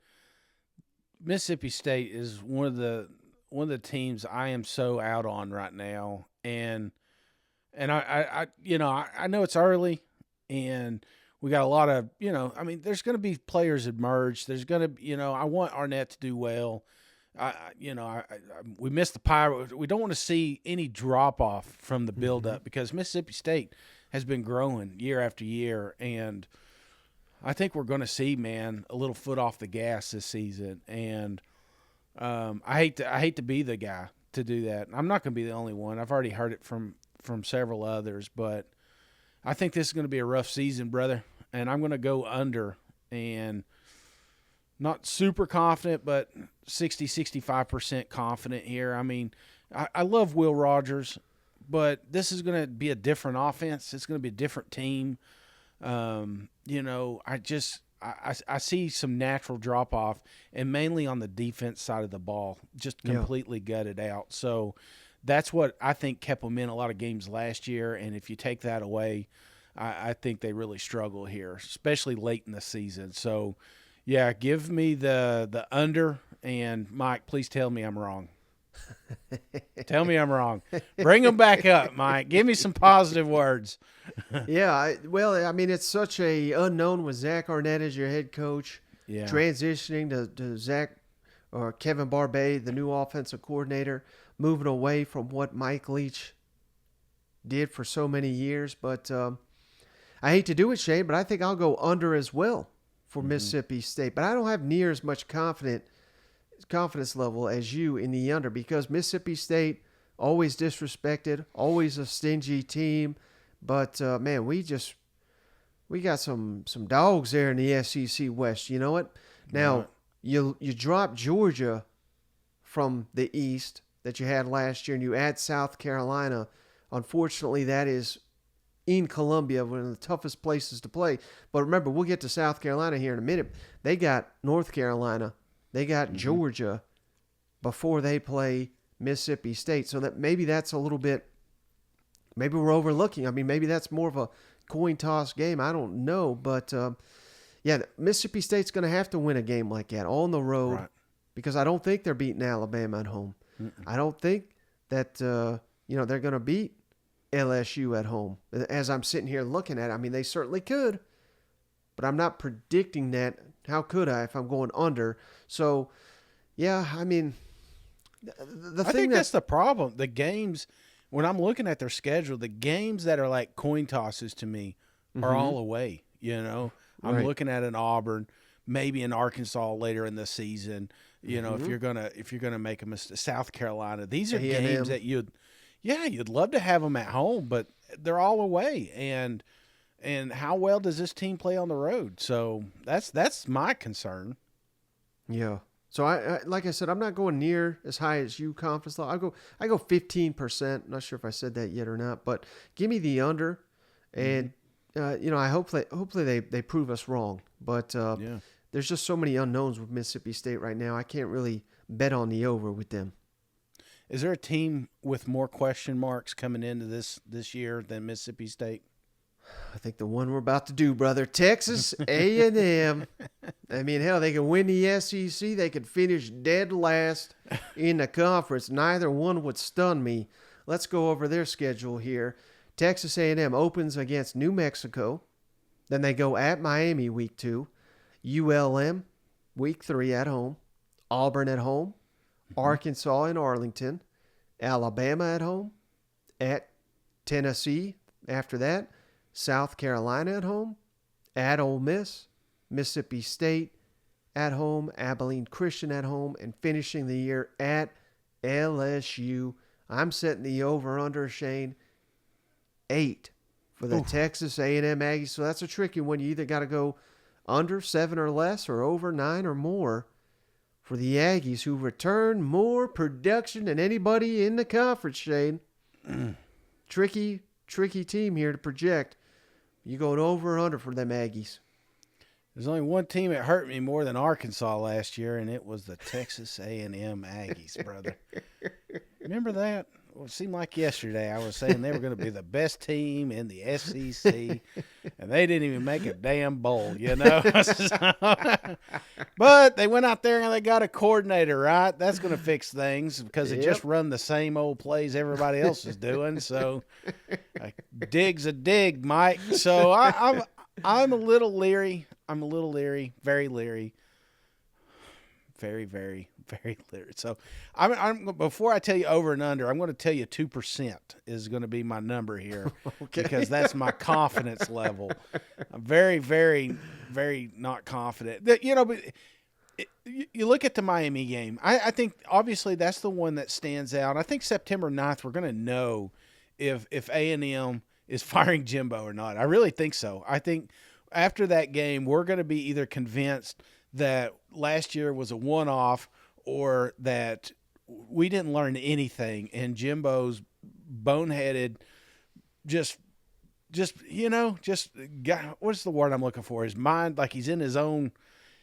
Mississippi State is one of the teams I am so out on right now, and I know it's early, and we got a lot of there's going to be players emerge. There's going to I want Arnett to do well. We missed the Pirate. We don't want to see any drop off from the build up because Mississippi State has been growing year after year, and I think we're going to see, man, a little foot off the gas this season, and I hate to be the guy to do that. I'm not going to be the only one. I've already heard it from several others, but I think this is going to be a rough season, brother, and I'm going to go under, and not super confident, but 65% confident here. I mean, I love Will Rogers, but this is going to be a different offense. It's going to be a different team. I see some natural drop off, and mainly on the defense side of the ball, just completely gutted out. So that's what I think kept them in a lot of games last year. And if you take that away, I think they really struggle here, especially late in the season. So, yeah, give me the under. And Mike, please tell me I'm wrong. Tell me I'm wrong. Bring them back up, Mike. Give me some positive words. It's such a unknown with Zach Arnett as your head coach. Yeah. Transitioning to Zach or Kevin Barbay, the new offensive coordinator, moving away from what Mike Leach did for so many years. But I hate to do it, Shane, but I think I'll go under as well for Mississippi State. But I don't have near as much confidence level as you in the under, because Mississippi State always disrespected, always a stingy team. But man, we got some dogs there in the SEC West. You know what? Now you drop Georgia from the East that you had last year, and you add South Carolina. Unfortunately, that is in Columbia, one of the toughest places to play. But remember, we'll get to South Carolina here in a minute. They got North Carolina. They got Georgia before they play Mississippi State. So that maybe that's a little bit, maybe we're overlooking. I mean, maybe that's more of a coin toss game. I don't know. But, Mississippi State's going to have to win a game like that on the road, because I don't think they're beating Alabama at home. I don't think that, they're going to beat LSU at home. As I'm sitting here looking at it, I mean, they certainly could, but I'm not predicting that. How could I if I'm going under? So, yeah, I mean, I think that's the problem. The games, when I'm looking at their schedule, the games that are like coin tosses to me are all away. I'm looking at an Auburn, maybe an Arkansas later in the season. If you're gonna make a mistake, South Carolina. These are games that you'd love to have them at home, but they're all away. And how well does this team play on the road? So that's my concern. Yeah. So I like I said, I'm not going near as high as you confidence level. I go 15%. Not sure if I said that yet or not, but give me the under, and I hopefully they prove us wrong. But there's just so many unknowns with Mississippi State right now. I can't really bet on the over with them. Is there a team with more question marks coming into this year than Mississippi State? I think the one we're about to do, brother, Texas A&M. I mean, hell, they can win the SEC. They could finish dead last in the conference. Neither one would stun me. Let's go over their schedule here. Texas A&M opens against New Mexico. Then they go at Miami week 2. ULM week 3 at home. Auburn at home. Arkansas in Arlington. Alabama at home. At Tennessee after that. South Carolina at home, at Ole Miss, Mississippi State at home, Abilene Christian at home, and finishing the year at LSU. I'm setting the over-under, Shane, 8 for the Texas A&M Aggies. So that's a tricky one. You either got to go under 7 or less, or over 9 or more for the Aggies, who return more production than anybody in the conference, Shane. Tricky team here to project. You going over or under for them Aggies? There's only one team that hurt me more than Arkansas last year, and it was the Texas A&M Aggies, brother. Remember that? Well, it seemed like yesterday I was saying they were going to be the best team in the SEC, and they didn't even make a damn bowl, But they went out there and they got a coordinator, right? That's going to fix things, because they just run the same old plays everybody else is doing. So a dig's a dig, Mike. So I'm a little leery. I'm a little leery, very leery. Very, very, very literate. So, I'm before I tell you over and under, I'm going to tell you 2% is going to be my number here, Okay. because that's my confidence level. I'm very, very, very not confident. But you look at the Miami game. I think obviously that's the one that stands out. I think September 9th we're going to know if A&M is firing Jimbo or not. I really think so. I think after that game we're going to be either convinced that last year was a one-off or that we didn't learn anything and Jimbo's boneheaded just what's the word I'm looking for? His mind, like he's in his own,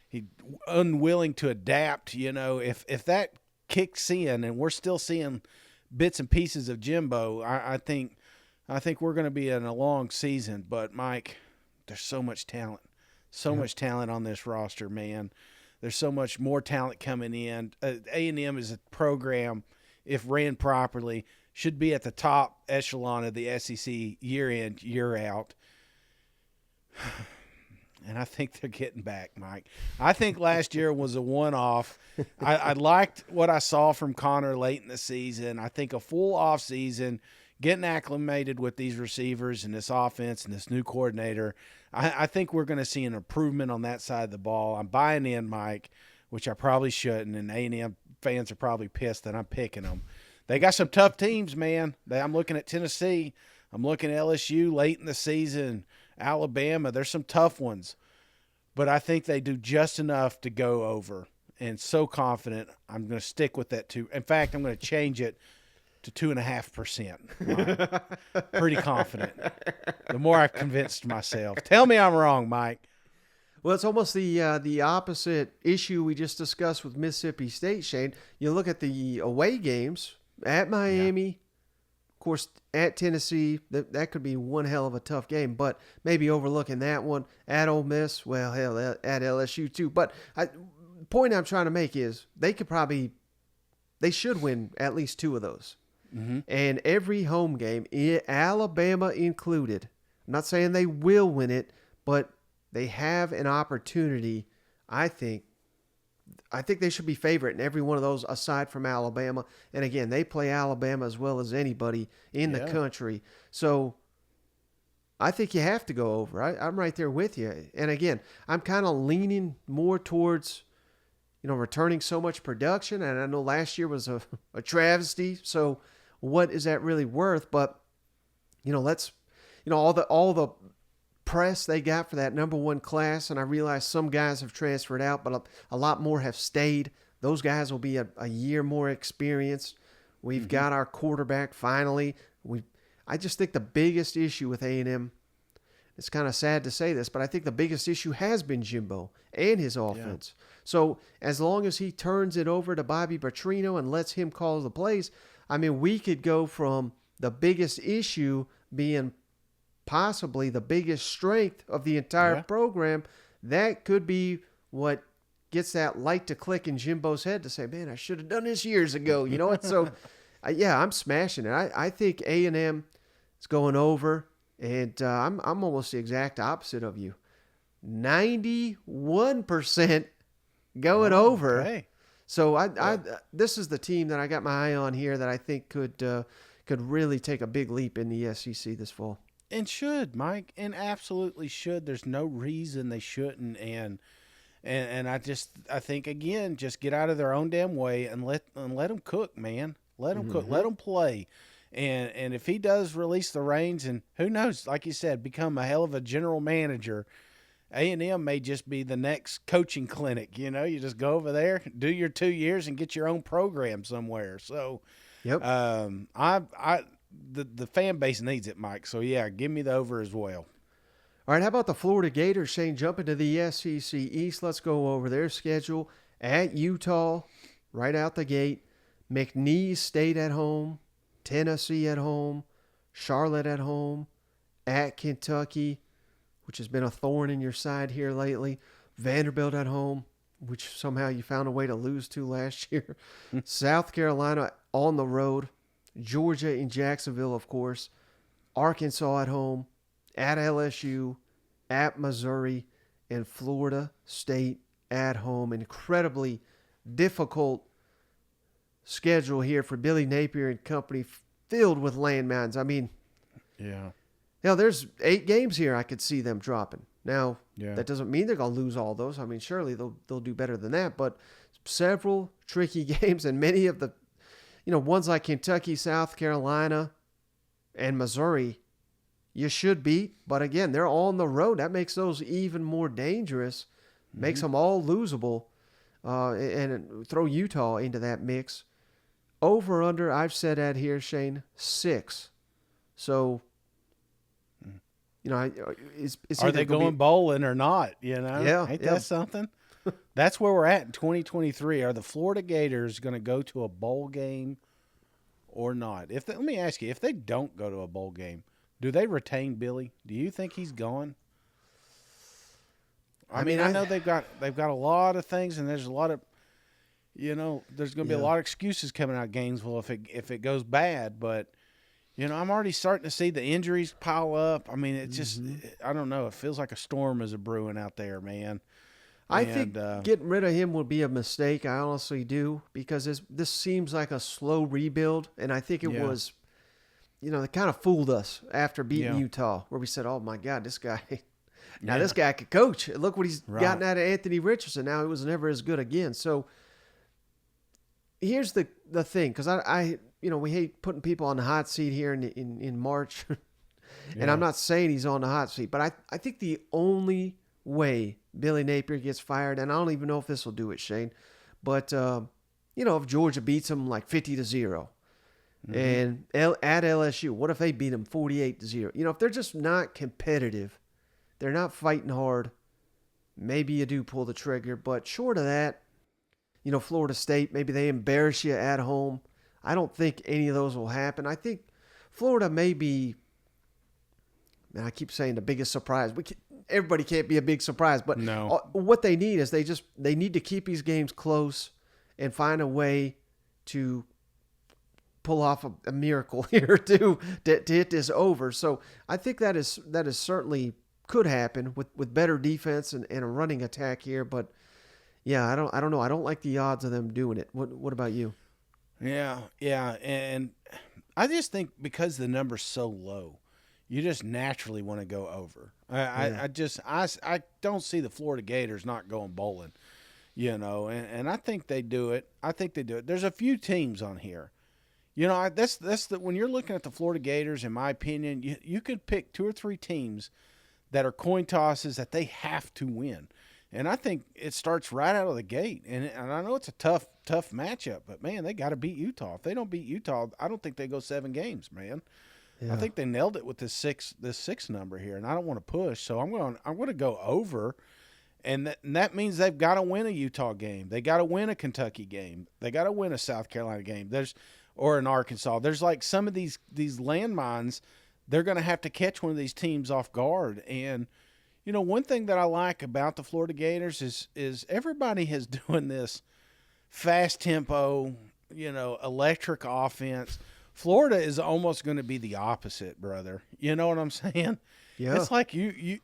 he unwilling to adapt. If that kicks in and we're still seeing bits and pieces of Jimbo, I think we're going to be in a long season. But Mike, there's so much talent, much talent on this roster, man. There's so much more talent coming in. A&M is a program, if ran properly, should be at the top echelon of the SEC year in, year out. And I think they're getting back, Mike. I think last year was a one-off. I liked what I saw from Connor late in the season. I think a full off-season, getting acclimated with these receivers and this offense and this new coordinator, I think we're going to see an improvement on that side of the ball. I'm buying in, Mike, which I probably shouldn't, and A&M fans are probably pissed that I'm picking them. They got some tough teams, man. I'm looking at Tennessee. I'm looking at LSU late in the season. Alabama, there's some tough ones. But I think they do just enough to go over. And so confident, I'm going to stick with that too. In fact, I'm going to change it to 2.5%. Pretty confident. The more I've convinced myself. Tell me I'm wrong, Mike. Well, it's almost the opposite issue we just discussed with Mississippi State, Shane. You look at the away games at Miami, of course, at Tennessee. That could be one hell of a tough game, but maybe overlooking that one. At Ole Miss, well, hell, at LSU too. But the point I'm trying to make is they should win at least two of those. Mm-hmm. And every home game, Alabama included, I'm not saying they will win it, but they have an opportunity. I think they should be favorite in every one of those aside from Alabama. And again, they play Alabama as well as anybody in the country. So I think you have to go over. I'm right there with you. And again, I'm kind of leaning more towards, returning so much production. And I know last year was a travesty. So what is that really worth? But, all the press they got for that number one class, and I realize some guys have transferred out, but a lot more have stayed. Those guys will be a year more experienced. We've got our quarterback finally. I just think the biggest issue with A&M, it's kind of sad to say this, but I think the biggest issue has been Jimbo and his offense. Yeah. So as long as he turns it over to Bobby Petrino and lets him call the plays, we could go from the biggest issue being possibly the biggest strength of the entire program. That could be what gets that light to click in Jimbo's head to say, man, I should have done this years ago. You know what? So, I'm smashing it. I think A&M is going over, and I'm almost the exact opposite of you. 91% going over. Okay. So this is the team that I got my eye on here that I think could really take a big leap in the SEC this fall. And should, Mike, and absolutely should. There's no reason they shouldn't. And I think, again, just get out of their own damn way and let them cook, man. Let them cook. Let them play. And if he does release the reins, and who knows, like you said, become a hell of a general manager, A&M may just be the next coaching clinic. You just go over there, do your 2 years, and get your own program somewhere. So, yep. The fan base needs it, Mike. So, give me the over as well. All right, how about the Florida Gators, Shane, jumping to the SEC East? Let's go over their schedule. At Utah, right out the gate. McNeese State at home. Tennessee at home. Charlotte at home. At Kentucky, which has been a thorn in your side here lately. Vanderbilt at home, which somehow you found a way to lose to last year. South Carolina on the road. Georgia in Jacksonville, of course. Arkansas at home. At LSU. At Missouri. And Florida State at home. Incredibly difficult schedule here for Billy Napier and company, filled with landmines. I mean, there's 8 games here I could see them dropping. Now, that doesn't mean they're going to lose all those. I mean, surely they'll do better than that, but several tricky games, and many of the, ones like Kentucky, South Carolina, and Missouri, you should beat. But again, they're all on the road. That makes those even more dangerous, makes them all losable, and throw Utah into that mix. Over, under, I've said that here, Shane, 6. So, are they going bowling or not? Yeah, ain't that something? That's where we're at in 2023. Are the Florida Gators going to go to a bowl game or not? Let me ask you, if they don't go to a bowl game, do they retain Billy? Do you think he's gone? I mean, I know they've got a lot of things, and there's a lot of, there's going to be a lot of excuses coming out of Gainesville if it goes bad, but. I'm already starting to see the injuries pile up. I mean, it's just, I don't know. It feels like a storm is brewing out there, man. I think getting rid of him would be a mistake. I honestly do, because this seems like a slow rebuild, and I think it was, they kind of fooled us after beating Utah, where we said, "Oh my God, this guy, this guy could coach. Look what he's gotten out of Anthony Richardson. Now he was never as good again." So here's the thing, because I we hate putting people on the hot seat here in March, and I'm not saying he's on the hot seat, but I think the only way Billy Napier gets fired, and I don't even know if this will do it, Shane, but if Georgia beats them like 50-0, and at LSU, what if they beat them 48-0? If they're just not competitive, they're not fighting hard, maybe you do pull the trigger. But short of that, Florida State, maybe they embarrass you at home. I don't think any of those will happen. I think Florida may be, and I keep saying the biggest surprise. Everybody can't be a big surprise, but what they need is they need to keep these games close and find a way to pull off a miracle here to hit this over. So I think that is certainly could happen with better defense and a running attack here. But yeah, I don't know. I don't like the odds of them doing it. What about you? Yeah, and I just think because the number's so low, you just naturally want to go over. I don't see the Florida Gators not going bowling, and I think they do it. There's a few teams on here. That's when you're looking at the Florida Gators, in my opinion, you could pick 2 or 3 teams that are coin tosses that they have to win. And I think it starts right out of the gate. And I know it's a tough matchup, but, man, they got to beat Utah. If they don't beat Utah, I don't think they go 7 games, man. Yeah. I think they nailed it with this six number here, and I don't want to push. So I'm going to go over, and that means they've got to win a Utah game. They got to win a Kentucky game. They got to win a South Carolina game. Or an Arkansas. There's like some of these landmines, they're going to have to catch one of these teams off guard. And one thing that I like about the Florida Gators is everybody is doing this fast tempo, electric offense. Florida is almost going to be the opposite, brother. You know what I'm saying? Yeah. It's like you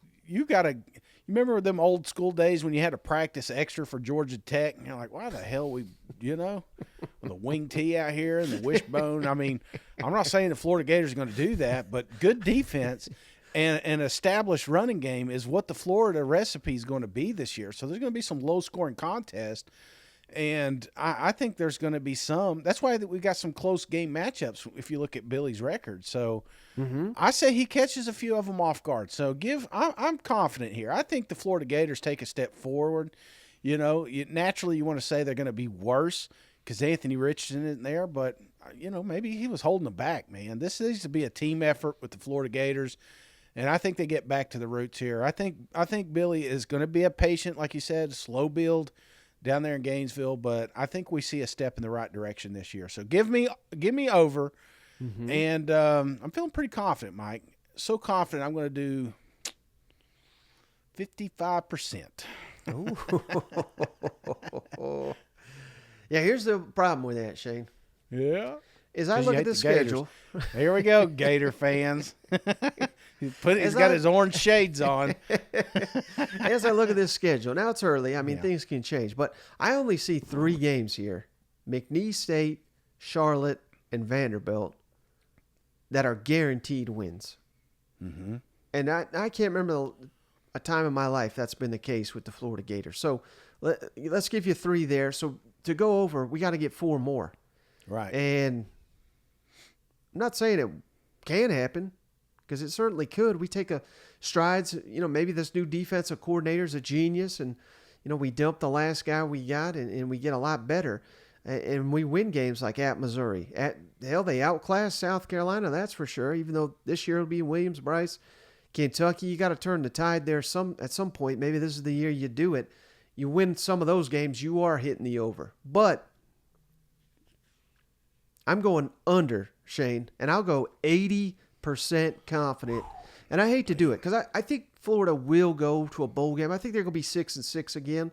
got to – you remember them old school days when you had to practice extra for Georgia Tech? And you're like, why the hell with the wing tee out here and the wishbone. I mean, I'm not saying the Florida Gators are going to do that, but good defense – and an established running game is what the Florida recipe is going to be this year. So there's going to be some low-scoring contest, and I think there's going to be some. That's why we got some close game matchups if you look at Billy's record. So I say he catches a few of them off guard. So I'm confident here. I think the Florida Gators take a step forward. Naturally you want to say they're going to be worse because Anthony Richardson isn't there, but maybe he was holding them back, man. This needs to be a team effort with the Florida Gators. And I think they get back to the roots here. I think Billy is going to be a patient, like you said, slow build down there in Gainesville. But I think we see a step in the right direction this year. So give me over, and I'm feeling pretty confident, Mike. So confident I'm going to do 55%. Yeah, here's the problem with that, Shane. Yeah. Is I look at the schedule. Here we go, Gator fans. He's got his orange shades on. As I look at this schedule, now it's early. I mean, things can change. But I only see 3 games here. McNeese State, Charlotte, and Vanderbilt that are guaranteed wins. Mm-hmm. And I can't remember a time in my life that's been the case with the Florida Gators. So let's give you 3 there. So to go over, we got to get 4 more. Right. And I'm not saying it can happen, because it certainly could. We take strides. Maybe this new defensive coordinator is a genius, and we dump the last guy we got, and we get a lot better, and we win games like at Missouri. They outclassed South Carolina, that's for sure. Even though this year it'll be Williams-Brice. Kentucky, you got to turn the tide there at some point. Maybe this is the year you do it. You win some of those games, you are hitting the over. But I'm going under, Shane, and I'll go 80% confident. And I hate to do it, because I think Florida will go to a bowl game. I think they're going to be 6-6 again,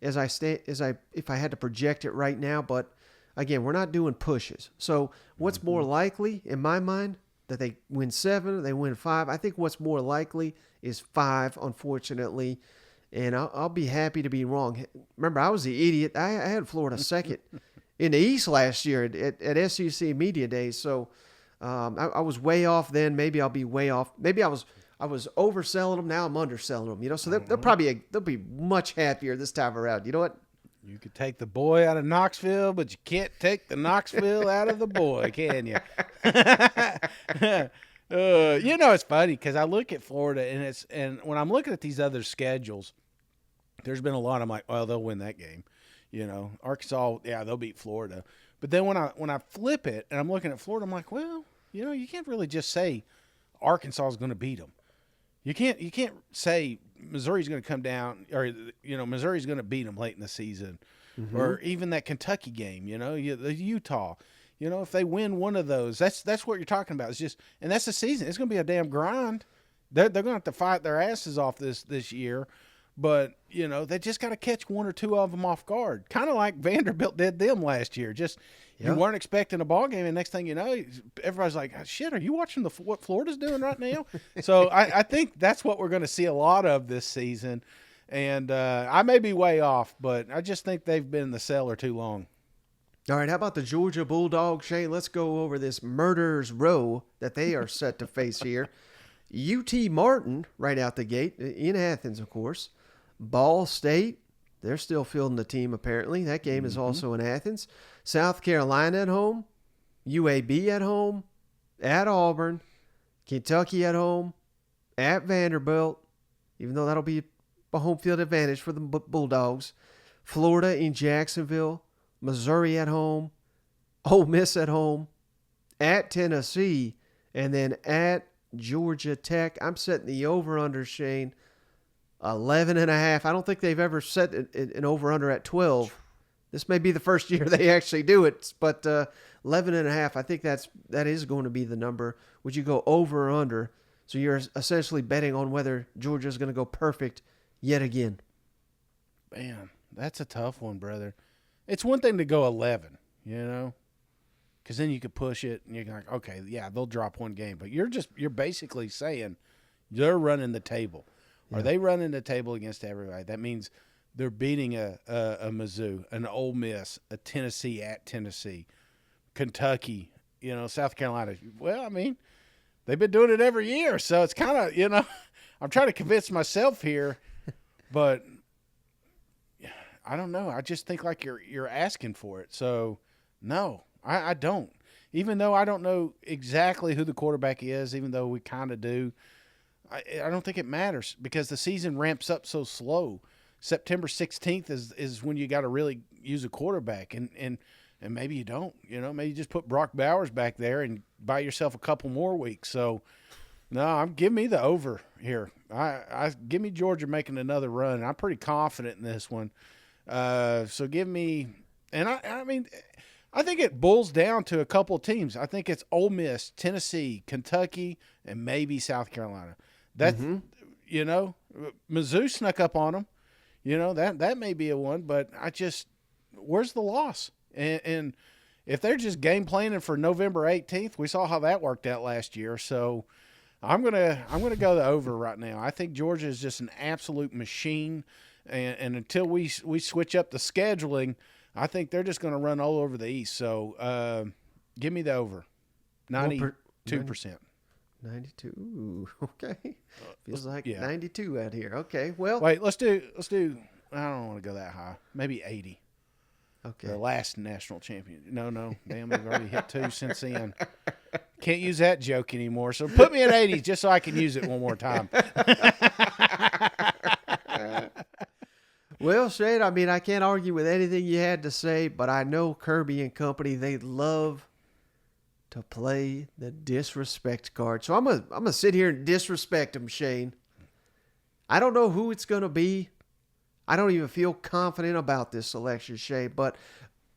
if I had to project it right now. But again, we're not doing pushes. So what's more likely in my mind? That they win 7, they win 5. I think what's more likely is 5, unfortunately. And I'll be happy to be wrong. Remember, I was the idiot. I had Florida second in the East last year at SEC Media Days. So I was way off then. Maybe I'll be way off. Maybe I was overselling them. Now I'm underselling them. So they'll be much happier this time around. You know what? You could take the boy out of Knoxville, but you can't take the Knoxville out of the boy, can you? It's funny because I look at Florida, and when I'm looking at these other schedules, there's been a lot. I'm like, well, they'll win that game. Arkansas, they'll beat Florida. But then when I flip it and I'm looking at Florida, I'm like, well, you can't really just say Arkansas is going to beat them. You can't say Missouri's going to come down, or Missouri's going to beat them late in the season, or even that Kentucky game. The Utah. If they win one of those, that's what you're talking about. It's just, and that's the season. It's going to be a damn grind. They're going to have to fight their asses off this year, but they just got to catch 1 or 2 of them off guard, kind of like Vanderbilt did them last year. Just. You weren't expecting a ball game, and next thing you know, everybody's like, shit, are you watching what Florida's doing right now? So I think that's what we're going to see a lot of this season. And I may be way off, but I just think they've been in the cellar too long. All right, how about the Georgia Bulldogs, Shane? Let's go over this murderer's row that they are set to face here. UT Martin right out the gate, in Athens, of course. Ball State. They're still fielding the team, apparently. That game is also in Athens. South Carolina at home. UAB at home. At Auburn. Kentucky at home. At Vanderbilt. Even though that'll be a home field advantage for the Bulldogs. Florida in Jacksonville. Missouri at home. Ole Miss at home. At Tennessee. And then at Georgia Tech. I'm setting the over-under, Shane. 11.5. I don't think they've ever set an over-under at 12. This may be the first year they actually do it, but 11.5. I think that is going to be the number. Would you go over or under? So you're essentially betting on whether Georgia's going to go perfect yet again. Man, that's a tough one, brother. It's one thing to go 11, because then you could push it and you're like, okay, yeah, they'll drop one game, but you're basically saying they're running the table. Are they running the table against everybody? That means they're beating a Mizzou, an Ole Miss, a Tennessee at Tennessee, Kentucky, South Carolina. Well, I mean, they've been doing it every year, so it's kind of, I'm trying to convince myself here, but I don't know. I just think like you're asking for it. So, no, I don't. Even though I don't know exactly who the quarterback is, even though we kind of do, I don't think it matters because the season ramps up so slow. September 16th is when you got to really use a quarterback, and maybe you don't. Maybe you just put Brock Bowers back there and buy yourself a couple more weeks. So, no, give me the over here. I give me Georgia making another run. I'm pretty confident in this one. So give me, and I mean, I think it boils down to a couple of teams. I think it's Ole Miss, Tennessee, Kentucky, and maybe South Carolina. That's, Mizzou snuck up on them. That may be a one, but where's the loss? And if they're just game planning for November 18th, we saw how that worked out last year. So I'm gonna go the over right now. I think Georgia is just an absolute machine, and until we switch up the scheduling, I think they're just going to run all over the East. So give me the over, 92%. 92. Ooh, okay. Feels like 92 out here. Okay. Well, wait. Let's do. I don't want to go that high. Maybe 80. Okay. The last national champion. No. Damn, we've already hit 2 since then. Can't use that joke anymore. So put me at 80 just so I can use it one more time. Well, Shane, I mean, I can't argue with anything you had to say, but I know Kirby and company, they love to play the disrespect card. So I'm gonna sit here and disrespect them, Shane. I don't know who it's going to be. I don't even feel confident about this selection, Shane, but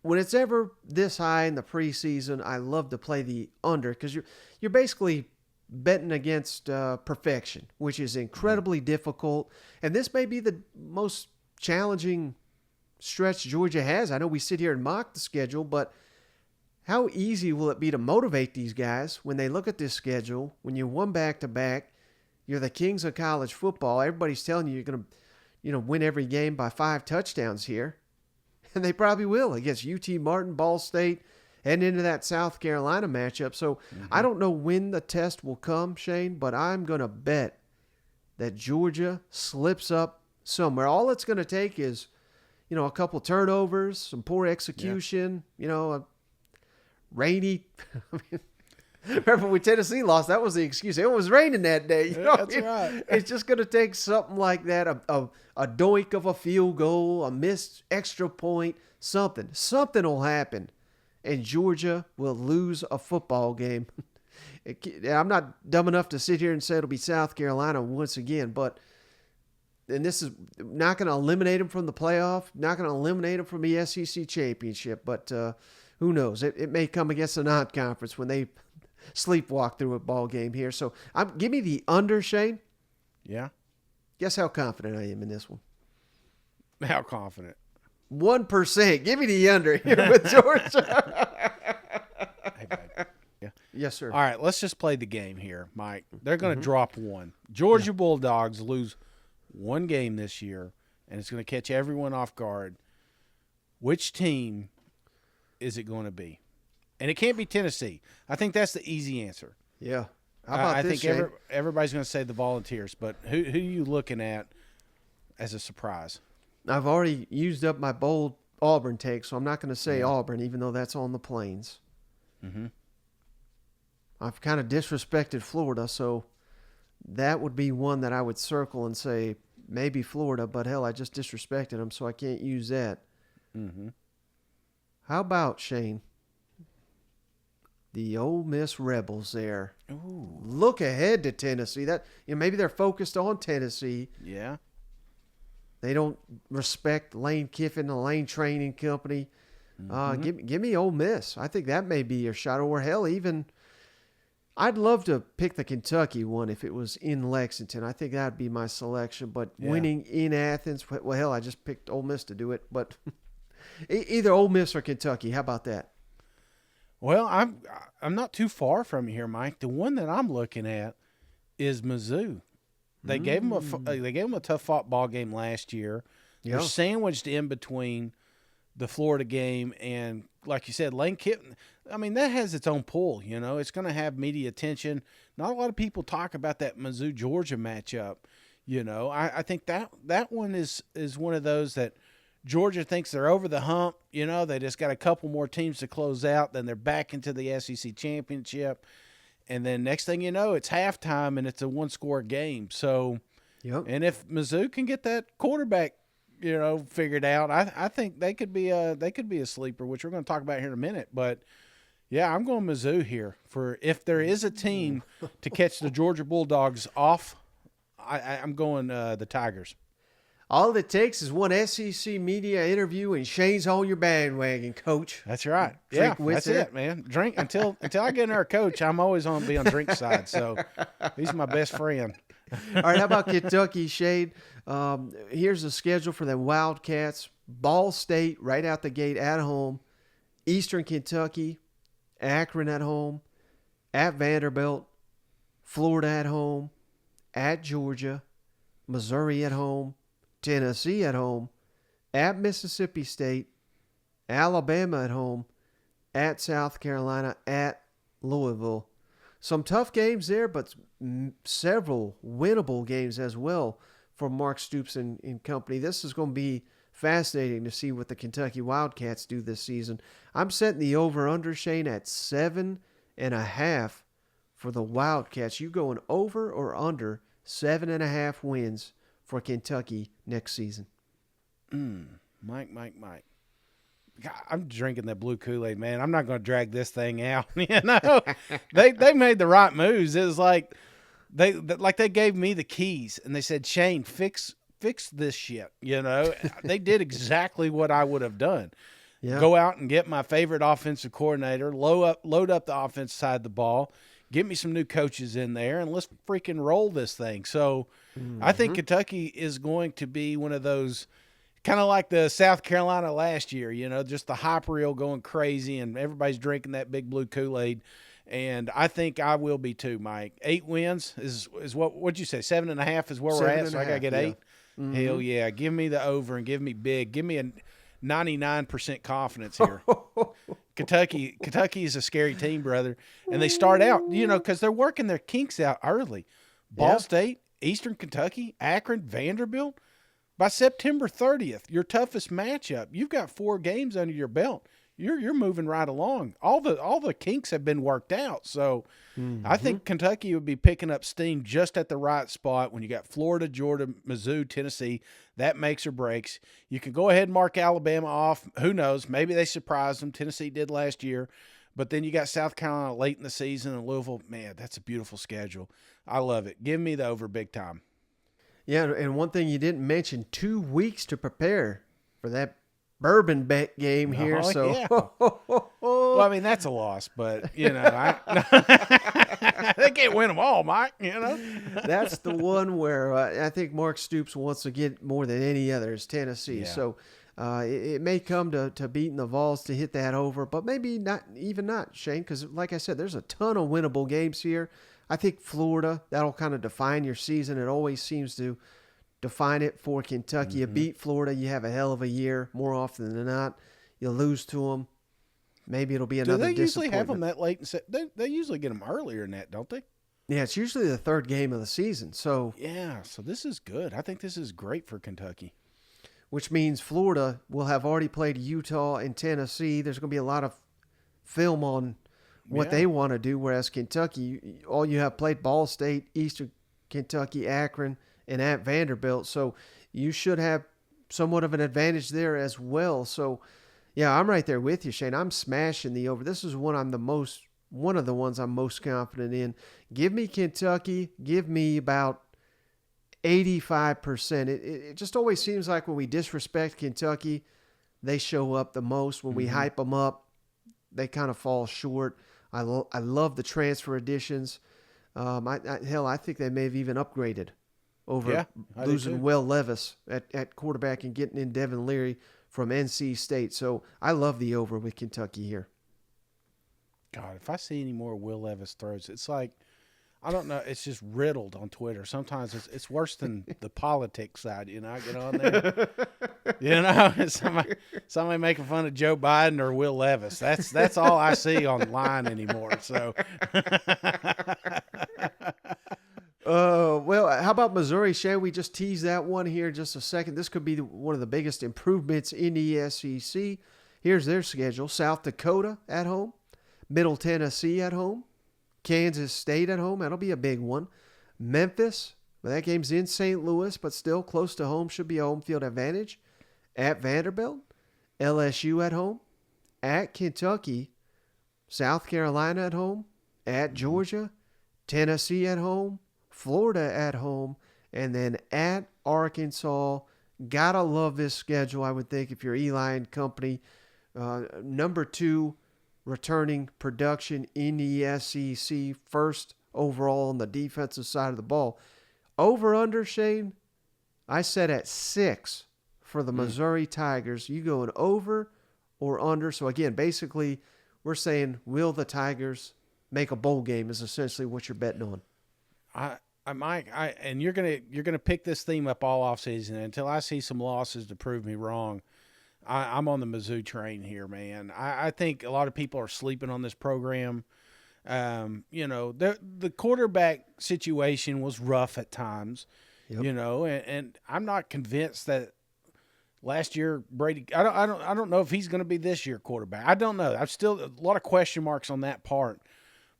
when it's ever this high in the preseason, I love to play the under because you're basically betting against perfection, which is incredibly difficult. And this may be the most challenging stretch Georgia has. I know we sit here and mock the schedule, but how easy will it be to motivate these guys when they look at this schedule? When you won back-to-back, you're the kings of college football. Everybody's telling you you're going to win every game by 5 touchdowns here. And they probably will against UT Martin, Ball State, and into that South Carolina matchup. So I don't know when the test will come, Shane, but I'm going to bet that Georgia slips up somewhere. All it's going to take is, a couple turnovers, some poor execution, a rainy. Remember when Tennessee lost, that was the excuse. It was raining that day. That's right. It's just going to take something like that, a doink of a field goal, a missed extra point, something. Something will happen, and Georgia will lose a football game. I'm not dumb enough to sit here and say it'll be South Carolina once again, and this is not going to eliminate them from the playoff, not going to eliminate them from the SEC championship, but who knows? It may come against the non-conference when they sleepwalk through a ball game here. So give me the under, Shane. Yeah. Guess how confident I am in this one. How confident? 1%. Give me the under here with Georgia. Hey, babe. Yeah. Yes, sir. All right, let's just play the game here, Mike. They're going to drop one. Georgia Bulldogs lose one game this year, and it's going to catch everyone off guard. Which team is it going to be? And it can't be Tennessee. I think that's the easy answer. Yeah. How about I this, think everybody's going to say the Volunteers, but who are you looking at as a surprise? I've already used up my bold Auburn take, so I'm not going to say Auburn, even though that's on the plains. Mm-hmm. I've kind of disrespected Florida, so that would be one that I would circle and say maybe Florida, but hell, I just disrespected them, so I can't use that. Mm-hmm. How about, Shane, the Ole Miss Rebels there? Ooh. Look ahead to Tennessee. That maybe they're focused on Tennessee. Yeah. They don't respect Lane Kiffin, the Lane Training Company. Mm-hmm. Give me Ole Miss. I think that may be your shot. Or hell, even I'd love to pick the Kentucky one if it was in Lexington. I think that'd be my selection. But winning in Athens, well, hell, I just picked Ole Miss to do it. But either Ole Miss or Kentucky. How about that? Well, I'm not too far from you here, Mike. The one that I'm looking at is Mizzou. They gave them a tough fought ball game last year. Yeah. They're sandwiched in between the Florida game and, like you said, Lane Kiffin. I mean, that has its own pull. It's going to have media attention. Not a lot of people talk about that Mizzou Georgia matchup. I think that one is one of those that Georgia thinks they're over the hump. They just got a couple more teams to close out. Then they're back into the SEC championship. And then next thing you know, it's halftime and it's a one-score game. So, and if Mizzou can get that quarterback, figured out, I think they could be a sleeper, which we're going to talk about here in a minute. But yeah, I'm going Mizzou here for if there is a team to catch the Georgia Bulldogs off. I'm going the Tigers. All it takes is one SEC media interview, and Shane's on your bandwagon, Coach. That's right. That's it, man. Drink until I get in our coach. I'm always on drink side. So he's my best friend. All right, how about Kentucky, Shane? Here's the schedule for the Wildcats: Ball State right out the gate at home, Eastern Kentucky, Akron at home, at Vanderbilt, Florida at home, at Georgia, Missouri at home, Tennessee at home, at Mississippi State, Alabama at home, at South Carolina, at Louisville. Some tough games there, but several winnable games as well for Mark Stoops and company. This is going to be fascinating to see what the Kentucky Wildcats do this season. I'm setting the over-under, Shane, at 7.5 for the Wildcats. You going over or under 7.5 wins for Kentucky next season? Mike. God, I'm drinking that blue Kool-Aid, man. I'm not going to drag this thing out. You know, they made the right moves. It was like they gave me the keys and they said, Shane, fix this shit. You know, they did exactly what I would have done. Yeah. Go out and get my favorite offensive coordinator, load up the offense side of the ball, get me some new coaches in there, and let's freaking roll this thing. So I think Kentucky is going to be one of those, kind of like the South Carolina last year, you know, just the hype reel going crazy and everybody's drinking that big blue Kool-Aid. And I think I will be too, Mike. 8 wins is what'd you say? 7.5 is where we're at. So I got to get 8. Mm-hmm. Hell yeah. Give me the over and give me big. Give me a 99% confidence here. Kentucky is a scary team, brother. And they start out, you know, because they're working their kinks out early. Ball State, Eastern Kentucky, Akron, Vanderbilt. By September 30th, your toughest matchup, you've got 4 games under your belt. You're moving right along. All the kinks have been worked out. So I think Kentucky would be picking up steam just at the right spot when you got Florida, Georgia, Mizzou, Tennessee. That makes or breaks. You can go ahead and mark Alabama off. Who knows? Maybe they surprised them. Tennessee did last year. But then you got South Carolina late in the season and Louisville. Man, that's a beautiful schedule. I love it. Give me the over big time. Yeah, and one thing you didn't mention, 2 weeks to prepare for that bourbon bet game here. So, yeah. Well, I mean, that's a loss, but, you know, they can't win them all, Mike, you know. That's the one where I think Mark Stoops wants to get more than any other is Tennessee. Yeah. So it may come to beating the Vols to hit that over, but maybe not, Shane, because like I said, there's a ton of winnable games here. I think Florida, that'll kind of define your season. It always seems to define it for Kentucky. You beat Florida, you have a hell of a year more often than not. You lose to them, maybe it'll be another disappointment. Do they usually have them that late? They usually get them earlier than that, don't they? Yeah, it's usually the 3rd game of the season. So yeah, so this is good. I think this is great for Kentucky. Which means Florida will have already played Utah and Tennessee. There's going to be a lot of film on what they want to do, whereas Kentucky, all you have played Ball State, Eastern Kentucky, Akron, and at Vanderbilt. So you should have somewhat of an advantage there as well. So, yeah, I'm right there with you, Shane. I'm smashing the over. This is one of the ones I'm most confident in. Give me Kentucky. Give me about 85%. It just always seems like when we disrespect Kentucky, they show up the most. When we hype them up, they kind of fall short. I love the transfer additions. I think they may have even upgraded over losing Will Levis at quarterback and getting in Devin Leary from NC State. So I love the over with Kentucky here. God, if I see any more Will Levis throws, it's like, I don't know, it's just riddled on Twitter. Sometimes it's worse than the politics side, you know. I get on there. You know, somebody making fun of Joe Biden or Will Levis. That's all I see online anymore. So well, how about Missouri? Shall we just tease that one here just a second? This could be one of the biggest improvements in the SEC. Here's their schedule. South Dakota at home. Middle Tennessee at home. Kansas State at home. That'll be a big one. Memphis. Well, that game's in St. Louis, but still close to home. Should be a home field advantage. At Vanderbilt. LSU at home. At Kentucky. South Carolina at home. At Georgia. Tennessee at home. Florida at home. And then at Arkansas. Gotta love this schedule, I would think, if you're Eli and company. Number 2 returning production in the SEC, first overall on the defensive side of the ball. Over under, Shane, I said at 6 for the Missouri Tigers. You going over or under? So again, basically, we're saying, will the Tigers make a bowl game is essentially what you're betting on. Mike, and you're gonna pick this theme up all offseason until I see some losses to prove me wrong. I'm on the Mizzou train here, man. I think a lot of people are sleeping on this program. The quarterback situation was rough at times, yep. And I'm not convinced that last year Brady. I don't know if he's going to be this year quarterback. I don't know. I've still a lot of question marks on that part.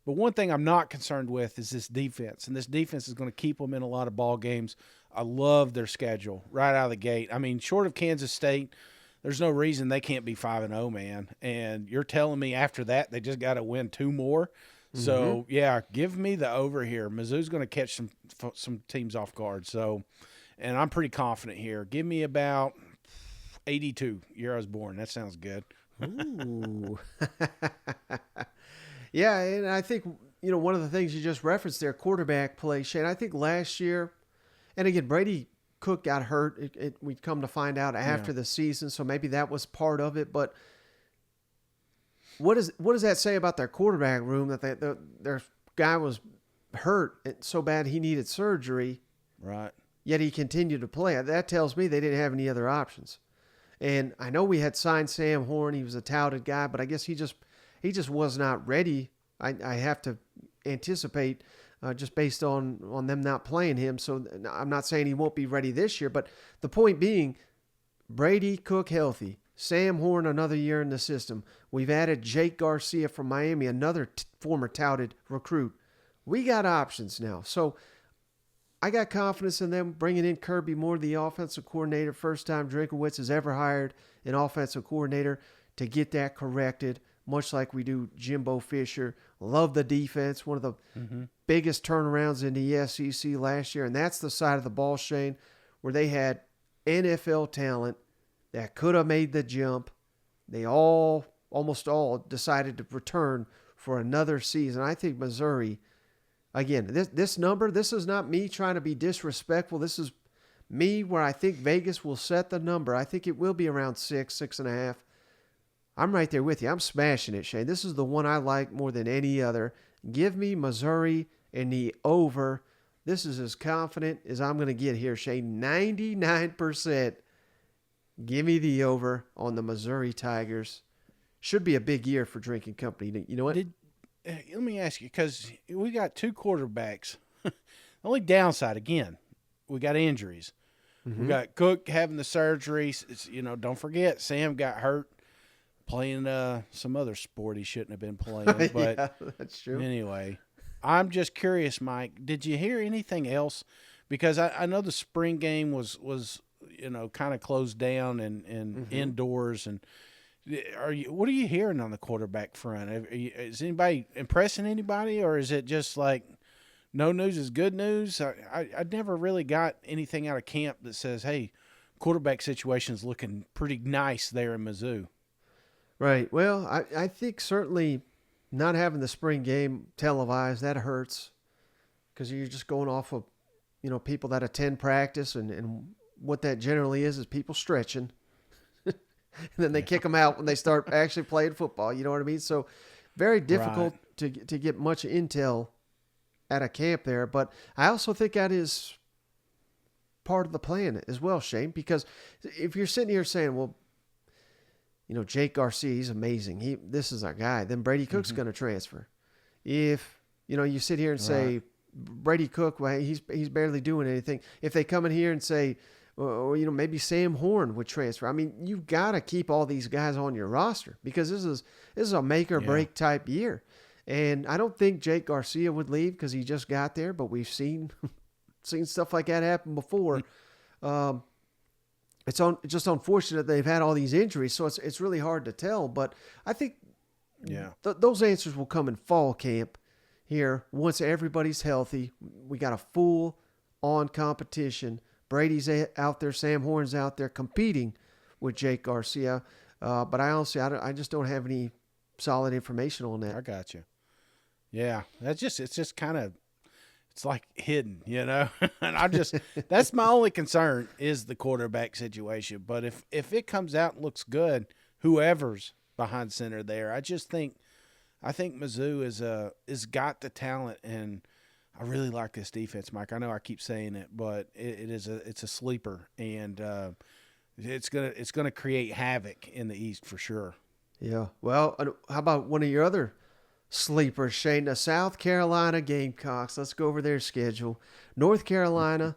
But one thing I'm not concerned with is this defense, and this defense is going to keep them in a lot of ball games. I love their schedule right out of the gate. I mean, short of Kansas State, there's no reason they can't be 5-0, man. And you're telling me after that they just got to win 2 more. So, yeah, give me the over here. Mizzou's going to catch some teams off guard. So, and I'm pretty confident here. Give me about 82, year I was born. That sounds good. Ooh. Yeah, and I think, one of the things you just referenced there, quarterback play, Shane, I think last year, and again, Brady Cook got hurt. We'd come to find out after the season, so maybe that was part of it, but what does that say about their quarterback room that their guy was hurt so bad he needed surgery, right? Yet he continued to play. That tells me they didn't have any other options. And I know we had signed Sam Horn; he was a touted guy, but I guess he just was not ready. I have to anticipate just based on them not playing him. So I'm not saying he won't be ready this year, but the point being, Brady Cook healthy. Sam Horn, another year in the system. We've added Jake Garcia from Miami, another former touted recruit. We got options now. So I got confidence in them bringing in Kirby Moore, the offensive coordinator. First time Drinkowitz has ever hired an offensive coordinator to get that corrected, much like we do Jimbo Fisher. Love the defense, one of the biggest turnarounds in the SEC last year. And that's the side of the ball, Shane, where they had NFL talent that could have made the jump. They almost all decided to return for another season. I think Missouri, again, this number, this is not me trying to be disrespectful. This is me where I think Vegas will set the number. I think it will be around 6.5. I'm right there with you. I'm smashing it, Shane. This is the one I like more than any other. Give me Missouri and the over. This is as confident as I'm going to get here, Shane. 99%. Give me the over on the Missouri Tigers. Should be a big year for Drinking Company. You know what? Let me ask you, because we got 2 quarterbacks. The only downside, again, we got injuries. We got Cook having the surgery. Don't forget, Sam got hurt playing some other sport he shouldn't have been playing. But yeah, that's true. Anyway, I'm just curious, Mike. Did you hear anything else? Because I know the spring game was kind of closed down and indoors. And what are you hearing on the quarterback front? Is anybody impressing anybody, or is it just like no news is good news? I never really got anything out of camp that says, hey, quarterback situation is looking pretty nice there in Mizzou. Right. Well, I think certainly not having the spring game televised, that hurts because you're just going off of, people that attend practice and what that generally is people stretching. And then they kick them out when they start actually playing football. You know what I mean? So very difficult to get much intel at a camp there. But I also think that is part of the plan as well, Shane, because if you're sitting here saying, well, Jake Garcia, he's amazing. This is our guy. Then Brady Cook's going to transfer. If, you sit here and say, Brady Cook, well, he's barely doing anything. If they come in here and say, or maybe Sam Horn would transfer. I mean, you've got to keep all these guys on your roster because this is a make or break type year. And I don't think Jake Garcia would leave because he just got there, but we've seen stuff like that happen before. It's just unfortunate they've had all these injuries, so it's really hard to tell. But I think those answers will come in fall camp here once everybody's healthy. We got a full-on competition. Brady's out there, Sam Horn's out there competing with Jake Garcia. But I just don't have any solid information on that. I got you. Yeah, it's just kind of, it's like hidden, and that's my only concern is the quarterback situation. But if it comes out and looks good, whoever's behind center there, I think Mizzou is got the talent, and I really like this defense, Mike. I know I keep saying it, but it's a sleeper, and it's gonna create havoc in the East for sure. Yeah. Well, how about one of your other sleepers, Shane? The South Carolina Gamecocks. Let's go over their schedule. North Carolina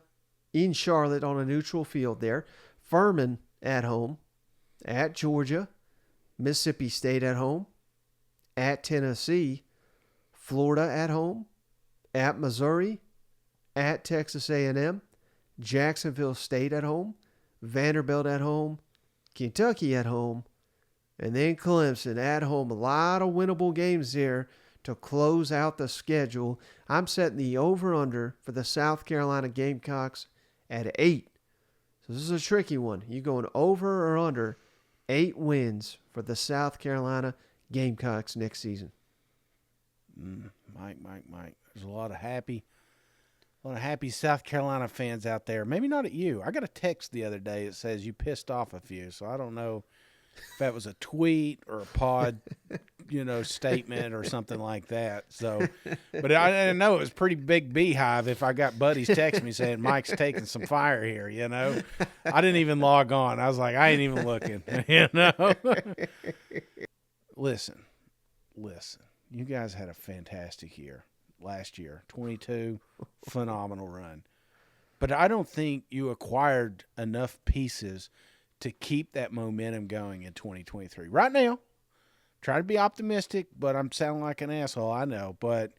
in Charlotte on a neutral field there. Furman at home. At Georgia. Mississippi State at home. At Tennessee. Florida at home. At Missouri. At Texas A&M. Jacksonville State at home. Vanderbilt at home. Kentucky at home. And then Clemson at home. A lot of winnable games there to close out the schedule. I'm setting the over-under for the South Carolina Gamecocks at 8. So this is a tricky one. You going over or under 8 wins for the South Carolina Gamecocks next season? Mike. There's a lot of happy South Carolina fans out there. Maybe not at you. I got a text the other day that says you pissed off a few, so I don't know if that was a tweet or a pod, statement or something like that. So, but I didn't know it was a pretty big beehive if I got buddies text me saying Mike's taking some fire here, I didn't even log on. I was like, I ain't even looking, Listen. You guys had a fantastic year last year. 22, phenomenal run. But I don't think you acquired enough pieces to keep that momentum going in 2023. Right now, try to be optimistic, but I'm sounding like an asshole, I know. But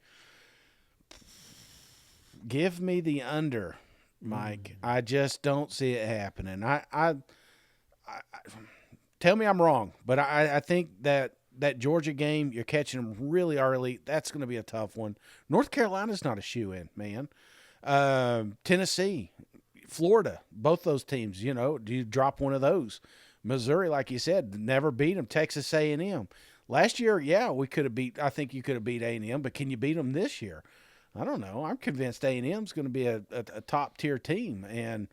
give me the under, Mike. I just don't see it happening. I tell me I'm wrong, but I think that Georgia game, you're catching them really early. That's going to be a tough one. North Carolina's not a shoe-in, man. Tennessee, Florida, both those teams, do you drop one of those? Missouri, like you said, never beat them. Texas A&M. Last year, I think you could have beat A&M, but can you beat them this year? I don't know. I'm convinced A&M's going to be a top-tier team. And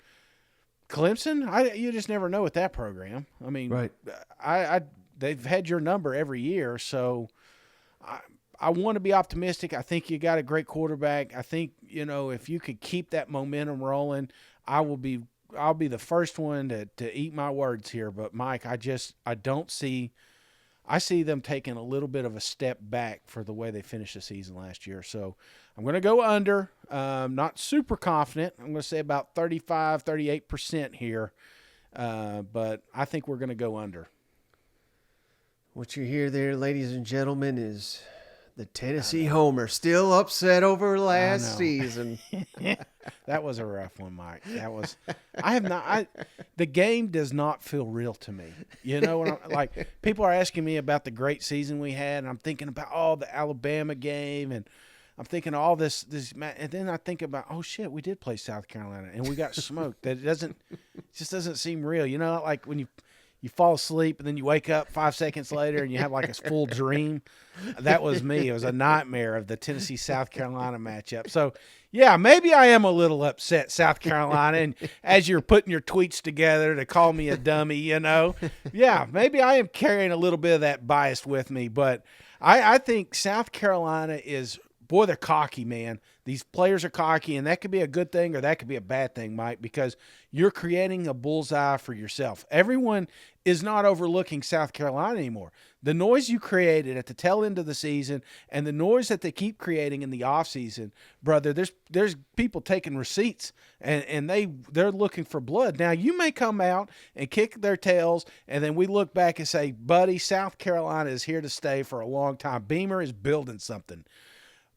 Clemson, you just never know with that program. I mean, right. They've had your number every year, so I want to be optimistic. I think you got a great quarterback. I think, if you could keep that momentum rolling, I'll be the first one to eat my words here. But Mike, I see them taking a little bit of a step back for the way they finished the season last year. So I'm going to go under. Not super confident. I'm going to say about 35, 38% here. But I think we're going to go under. What you hear there, ladies and gentlemen, is the Tennessee Homer still upset over last season. That was a rough one, Mike. The game does not feel real to me. People are asking me about the great season we had, and I'm thinking about the Alabama game, and I'm thinking all this, and then I think about, oh shit, we did play South Carolina, and we got smoked. It just doesn't seem real. Like when you fall asleep and then you wake up 5 seconds later and you have like a full dream. That was me. It was a nightmare of the Tennessee-South Carolina matchup. So, yeah, maybe I am a little upset, South Carolina. And as you're putting your tweets together to call me a dummy, yeah, maybe I am carrying a little bit of that bias with me. But I think South Carolina is – boy, they're cocky, man. These players are cocky, and that could be a good thing or that could be a bad thing, Mike, because you're creating a bullseye for yourself. Everyone is not overlooking South Carolina anymore. The noise you created at the tail end of the season and the noise that they keep creating in the offseason, brother, there's people taking receipts, and they're looking for blood. Now, you may come out and kick their tails, and then we look back and say, buddy, South Carolina is here to stay for a long time. Beamer is building something.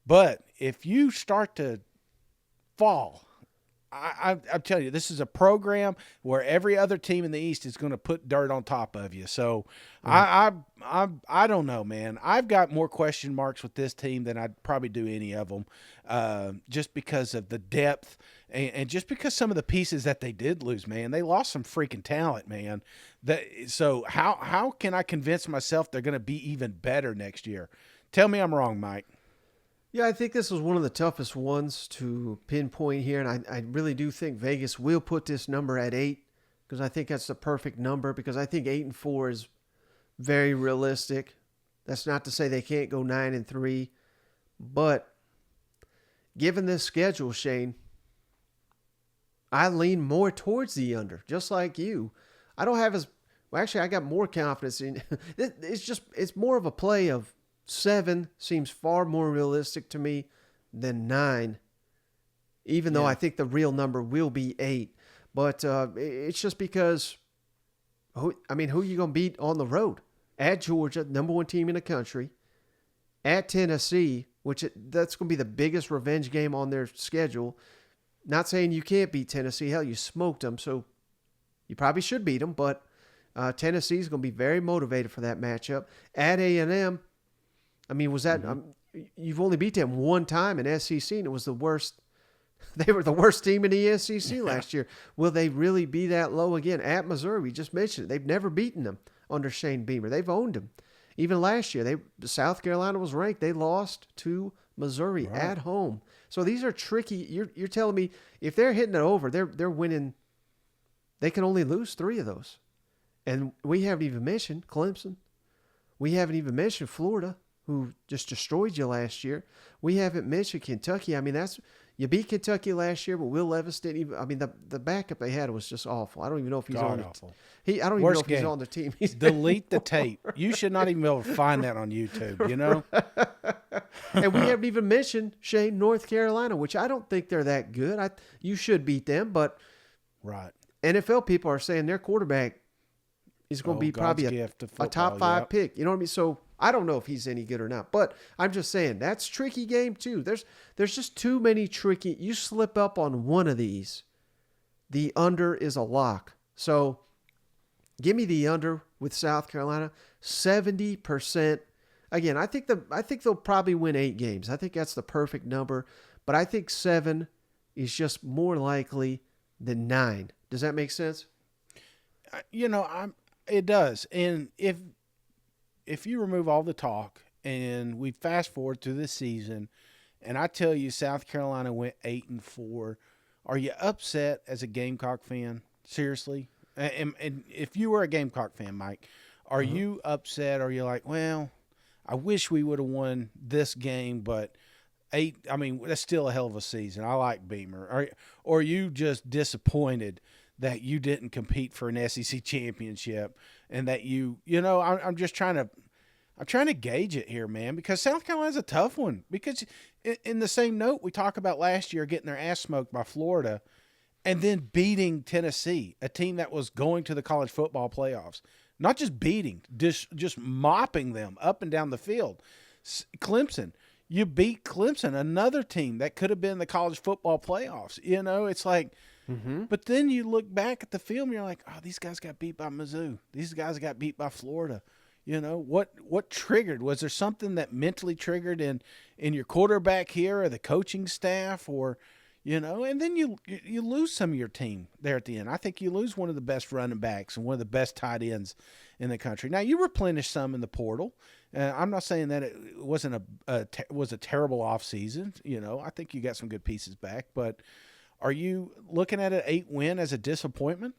But if you start to fall, I'm telling you, this is a program where every other team in the East is going to put dirt on top of you. So I don't know, man. I've got more question marks with this team than I'd probably do any of them, just because of the depth and just because some of the pieces that they did lose, man. They lost some freaking talent, man. So how can I convince myself they're going to be even better next year? Tell me I'm wrong, Mike. Yeah, I think this was one of the toughest ones to pinpoint here, and I really do think Vegas will put this number at 8 because I think that's the perfect number because I think 8-4 is very realistic. That's not to say they can't go 9-3, but given this schedule, Shane, I lean more towards the under, just like you. I don't have as well. Actually, I got more confidence in. It's more of a play of 7 seems far more realistic to me than 9. Even though I think the real number will be 8, but it's just because. Who are you going to beat on the road? At Georgia, number 1 team in the country. At Tennessee, that's going to be the biggest revenge game on their schedule. Not saying you can't beat Tennessee. Hell, you smoked them, so you probably should beat them. But Tennessee's going to be very motivated for that matchup. At A&M, was that you've only beat them one time in SEC, and it was the worst. They were the worst team in the SEC last year. Will they really be that low again? At Missouri, we just mentioned it. They've never beaten them under Shane Beamer. They've owned them. Even last year, South Carolina was ranked. They lost to Missouri at home. So these are tricky. You're telling me if they're hitting it over, they're winning. They can only lose 3 of those. And we haven't even mentioned Clemson. We haven't even mentioned Florida, who just destroyed you last year. We haven't mentioned Kentucky. You beat Kentucky last year, but Will Levis didn't even. The backup they had was just awful. I don't even know if he's on it. I don't even know if he's on the team. Delete the tape. You should not even be able to find that on YouTube. You know. And we haven't even mentioned Shane, North Carolina, which I don't think they're that good. You should beat them, but NFL people are saying their quarterback is going to be probably a top 5 pick. You know what I mean? So I don't know if he's any good or not, but I'm just saying that's tricky game too. There's just too many tricky. You slip up on one of these, the under is a lock. So give me the under with South Carolina, 70%. Again, I think they'll probably win 8 games. I think that's the perfect number, but I think 7 is just more likely than 9. Does that make sense? It does. And if you remove all the talk and we fast forward to this season, and I tell you South Carolina went 8-4, are you upset as a Gamecock fan? Seriously? And if you were a Gamecock fan, Mike, are you upset? Or are you like, well, I wish we would have won this game, but 8, that's still a hell of a season. I like Beamer. Or are you just disappointed that you didn't compete for an SEC championship and that I'm just trying to gauge it here, man, because South Carolina's a tough one. Because in the same note, we talk about last year getting their ass smoked by Florida and then beating Tennessee, a team that was going to the college football playoffs. Not just beating, just mopping them up and down the field. Clemson, you beat Clemson, another team that could have been the college football playoffs. It's like, but then you look back at the film, and you're like, oh, these guys got beat by Mizzou. These guys got beat by Florida. What triggered? Was there something that mentally triggered in your quarterback here or the coaching staff or, and then you lose some of your team there at the end. I think you lose one of the best running backs and one of the best tight ends in the country. Now, you replenish some in the portal. I'm not saying that it wasn't was a terrible offseason. I think you got some good pieces back. But are you looking at an 8-win as a disappointment?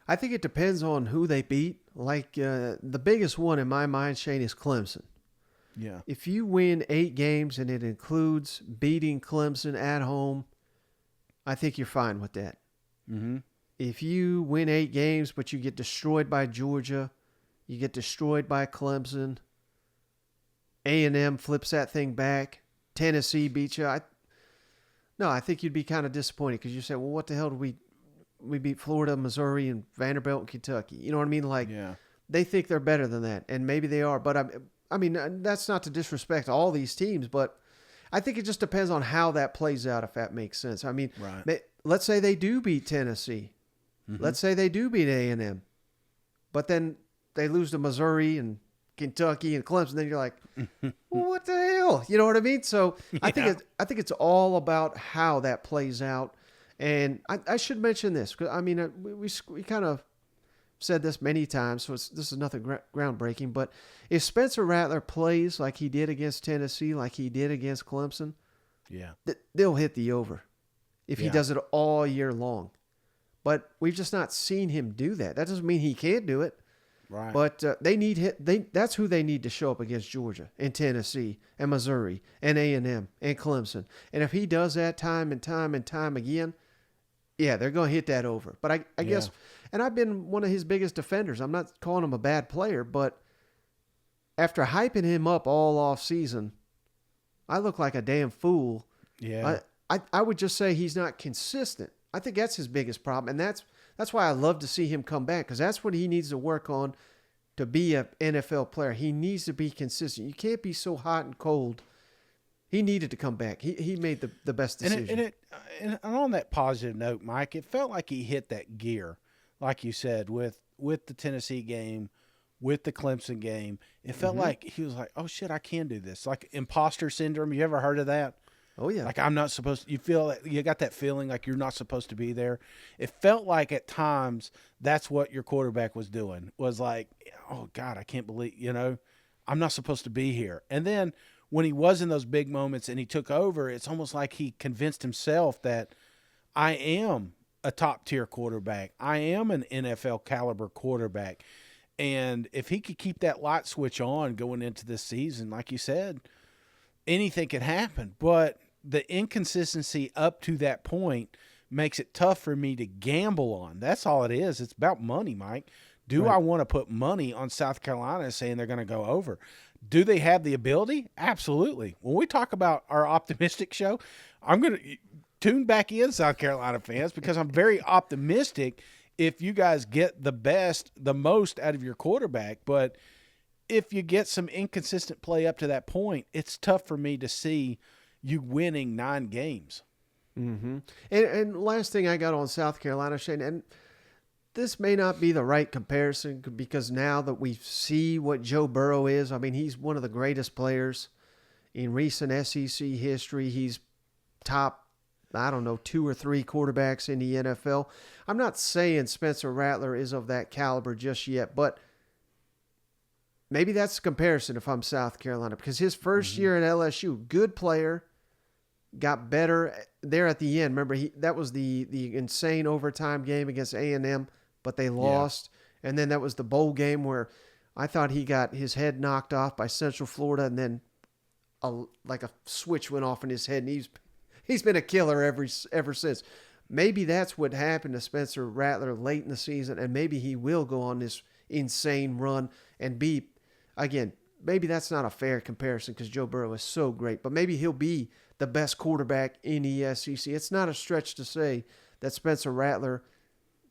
I think it depends on who they beat. Like the biggest one in my mind, Shane, is Clemson. Yeah. If you win 8 games and it includes beating Clemson at home, I think you're fine with that. Mm-hmm. If you win 8 games but you get destroyed by Georgia, you get destroyed by Clemson, A&M flips that thing back, Tennessee beats you, I think you'd be kind of disappointed because you say, well, what the hell did we beat Florida, Missouri, and Vanderbilt and Kentucky? You know what I mean? Like, They think they're better than that, and maybe they are. But that's not to disrespect all these teams, but I think it just depends on how that plays out, if that makes sense. Let's say they do beat Tennessee. Mm-hmm. Let's say they do beat A&M, but then they lose to Missouri and Kentucky and Clemson. Then you're like, well, what the hell? You know what I mean? So I think it's all about how that plays out. And I should mention this because we kind of said this many times, so this is nothing groundbreaking. But if Spencer Rattler plays like he did against Tennessee, like he did against Clemson, they'll hit the over if he does it all year long. But we've just not seen him do that. That doesn't mean he can't do it. Right. But that's who they need to show up against Georgia and Tennessee and Missouri and A&M and Clemson. And if he does that time and time and time again, yeah, they're going to hit that over. But I guess, and I've been one of his biggest defenders. I'm not calling him a bad player, but after hyping him up all off season, I look like a damn fool. Yeah. I would just say he's not consistent. I think that's his biggest problem, and that's why I love to see him come back, because that's what he needs to work on to be an NFL player. He needs to be consistent. You can't be so hot and cold. He needed to come back. He made the best decision. And on that positive note, Mike, it felt like he hit that gear, like you said, with the Tennessee game, with the Clemson game. It felt like he was like, oh, shit, I can do this. Like imposter syndrome. You ever heard of that? Oh, yeah. Like I'm not supposed to, you feel that you got that feeling like you're not supposed to be there. It felt like at times that's what your quarterback was doing, was like, oh, God, I can't believe, I'm not supposed to be here. And then when he was in those big moments and he took over, it's almost like he convinced himself that I am a top-tier quarterback. I am an NFL caliber quarterback. And if he could keep that light switch on going into this season, like you said, anything could happen. But the inconsistency up to that point makes it tough for me to gamble on. That's all it is. It's about money, Mike. Do I want to put money on South Carolina saying they're going to go over? Do they have the ability? Absolutely. When we talk about our optimistic show, I'm going to tune back in, South Carolina fans, because I'm very optimistic if you guys get the most out of your quarterback. But if you get some inconsistent play up to that point, it's tough for me to see you winning 9 games. Mm-hmm. And last thing I got on South Carolina, Shane, and this may not be the right comparison because now that we see what Joe Burrow is, I mean, he's one of the greatest players in recent SEC history. He's top, 2 or 3 quarterbacks in the NFL. I'm not saying Spencer Rattler is of that caliber just yet, but maybe that's the comparison if I'm South Carolina, because his first year at LSU, good player, got better there at the end. Remember, that was the insane overtime game against A&M, but they lost. Yeah. And then that was the bowl game where I thought he got his head knocked off by Central Florida, and then like a switch went off in his head, and he's been a killer ever since. Maybe that's what happened to Spencer Rattler late in the season, and maybe he will go on this insane run and be, again, maybe that's not a fair comparison because Joe Burrow is so great, but maybe he'll be the best quarterback in the SEC. It's not a stretch to say that Spencer Rattler,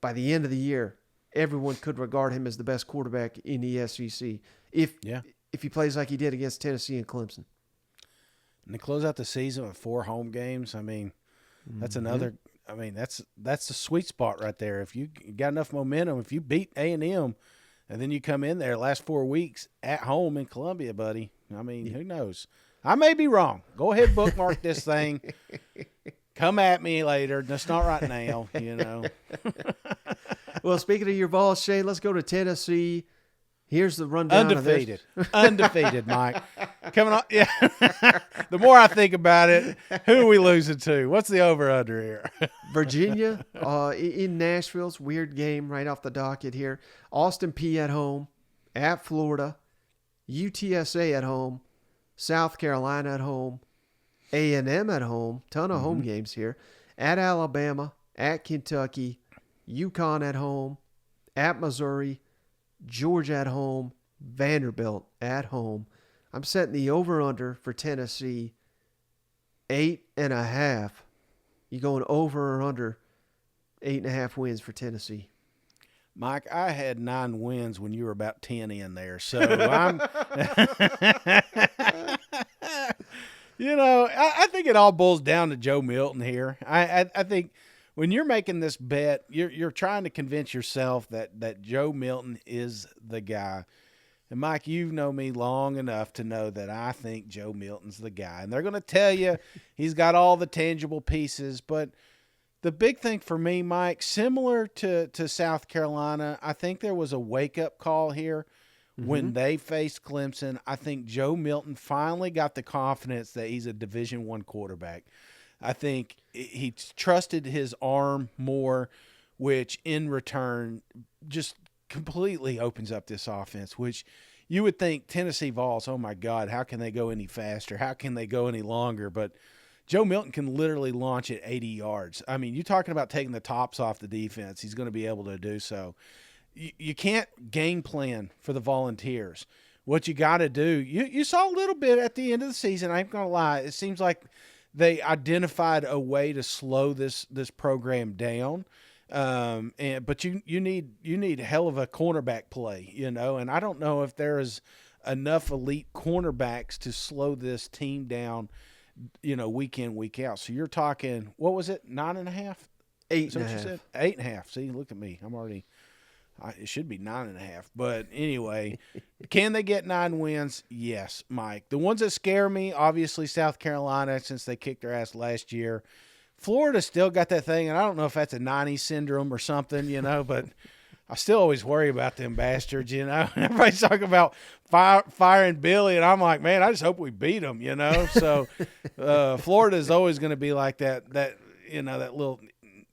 by the end of the year, everyone could regard him as the best quarterback in the SEC if he plays like he did against Tennessee and Clemson. And to close out the season with 4 home games, I mean, that's another. I mean, that's the sweet spot right there. If you got enough momentum, if you beat A&M, and then you come in there last 4 weeks at home in Columbia, buddy. I mean, who knows? I may be wrong. Go ahead, bookmark this thing. Come at me later. Just not right now, Well, speaking of your balls, Shay, let's go to Tennessee. Here's the rundown. Undefeated. Undefeated, Mike. Coming on. Yeah. The more I think about it, who are we losing to? What's the over-under here? Virginia in Nashville's weird game right off the docket here. Austin Peay at home, at Florida, UTSA at home, South Carolina at home, A&M at home, ton of home games here, at Alabama, at Kentucky, UConn at home, at Missouri, Georgia at home, Vanderbilt at home. I'm setting the over-under for Tennessee, 8.5. You going over or under 8.5 wins for Tennessee? Mike, I had 9 wins when you were about 10 in there, so I'm. I think it all boils down to Joe Milton here. I think when you're making this bet, you're trying to convince yourself that Joe Milton is the guy. And Mike, you know me long enough to know that I think Joe Milton's the guy. And they're going to tell you he's got all the tangible pieces. But the big thing for me, Mike, similar to South Carolina, I think there was a wake-up call here when they faced Clemson. I think Joe Milton finally got the confidence that he's a Division I quarterback. I think he trusted his arm more, which in return just completely opens up this offense, which you would think Tennessee Vols, oh my God, how can they go any faster? How can they go any longer? But Joe Milton can literally launch at 80 yards. I mean, you're talking about taking the tops off the defense. He's going to be able to do so. You can't game plan for the Volunteers. What you got to do, you saw a little bit at the end of the season. I ain't going to lie. It seems like they identified a way to slow this program down. But you need a hell of a cornerback play, and I don't know if there is enough elite cornerbacks to slow this team down, week in, week out. So you're talking, what was it, 9.5? 8.5. 8.5. See, look at me. It should be 9.5. But anyway, can they get 9 wins? Yes, Mike. The ones that scare me, obviously South Carolina, since they kicked their ass last year. Florida still got that thing, and I don't know if that's a 90 syndrome or something, but I still always worry about them bastards, Everybody's talking about firing Billy, and I'm like, man, I just hope we beat them, So Florida is always going to be like that little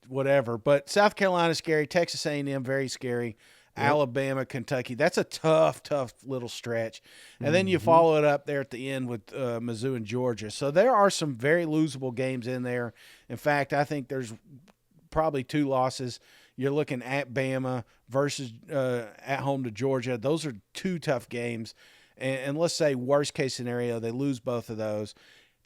whatever. But South Carolina scary, Texas A&M very scary, yep. Alabama, Kentucky. That's a tough little stretch. And then you follow it up there at the end with Mizzou and Georgia. So there are some very losable games in there. In fact, I think there's probably 2 losses. You're looking at Bama versus at home to Georgia. Those are 2 tough games. And let's say worst case scenario, they lose both of those.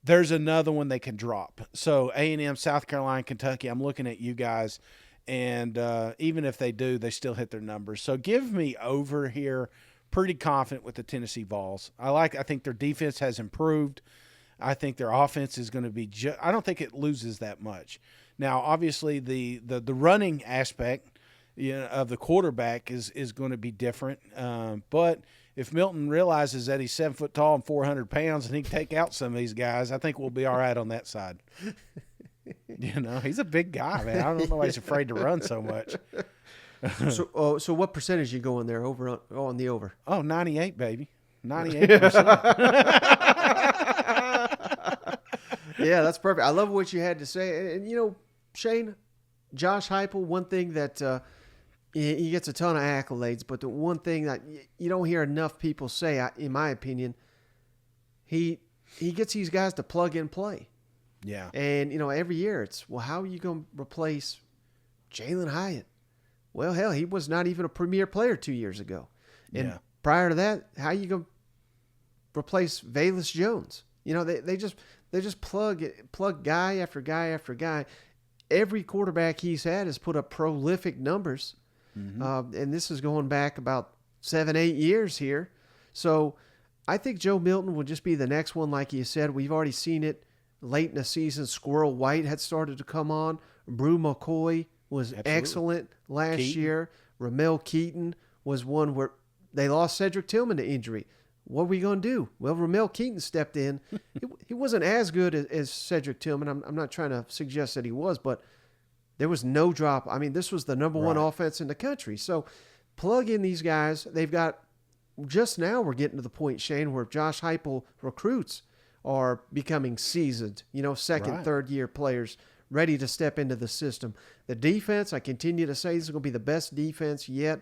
There's another one they can drop. So A&M, South Carolina, Kentucky, I'm looking at you guys. And even if they do, they still hit their numbers. So give me over here. Pretty confident with the Tennessee Vols. I think their defense has improved. I think their offense is going to be I don't think it loses that much. Now, obviously, the running aspect of the quarterback is going to be different. But if Milton realizes that he's 7 foot tall and 400 pounds and he can take out some of these guys, I think we'll be all right on that side. He's a big guy, man. I don't know why he's afraid to run so much. So what percentage you going there on the over? Oh, 98, baby. 98%. Yeah, that's perfect. I love what you had to say. And Shane, Josh Heupel, one thing that he gets a ton of accolades, but the one thing that you don't hear enough people say, in my opinion, he gets these guys to plug and play. Yeah. And, every year it's, well, how are you going to replace Jalen Hyatt? Well, hell, he was not even a premier player 2 years ago. And prior to that, how are you going to replace Velus Jones? They just plug guy after guy after guy. Every quarterback he's had has put up prolific numbers. Mm-hmm. And this is going back about 7-8 years here. So I think Joe Milton will just be the next one, like you said. We've already seen it late in the season. Squirrel White had started to come on. Brew McCoy was excellent last year. Ramel Keaton was one where they lost Cedric Tillman to injury. What are we going to do? Well, Ramel Keaton stepped in. He wasn't as good as Cedric Tillman. I'm not trying to suggest that he was, but there was no drop. I mean, this was the number one offense in the country. So plug in these guys. They've got, just now we're getting to the point, Shane, where Josh Heupel recruits are becoming seasoned, second, third year players ready to step into the system. The defense, I continue to say, this is going to be the best defense yet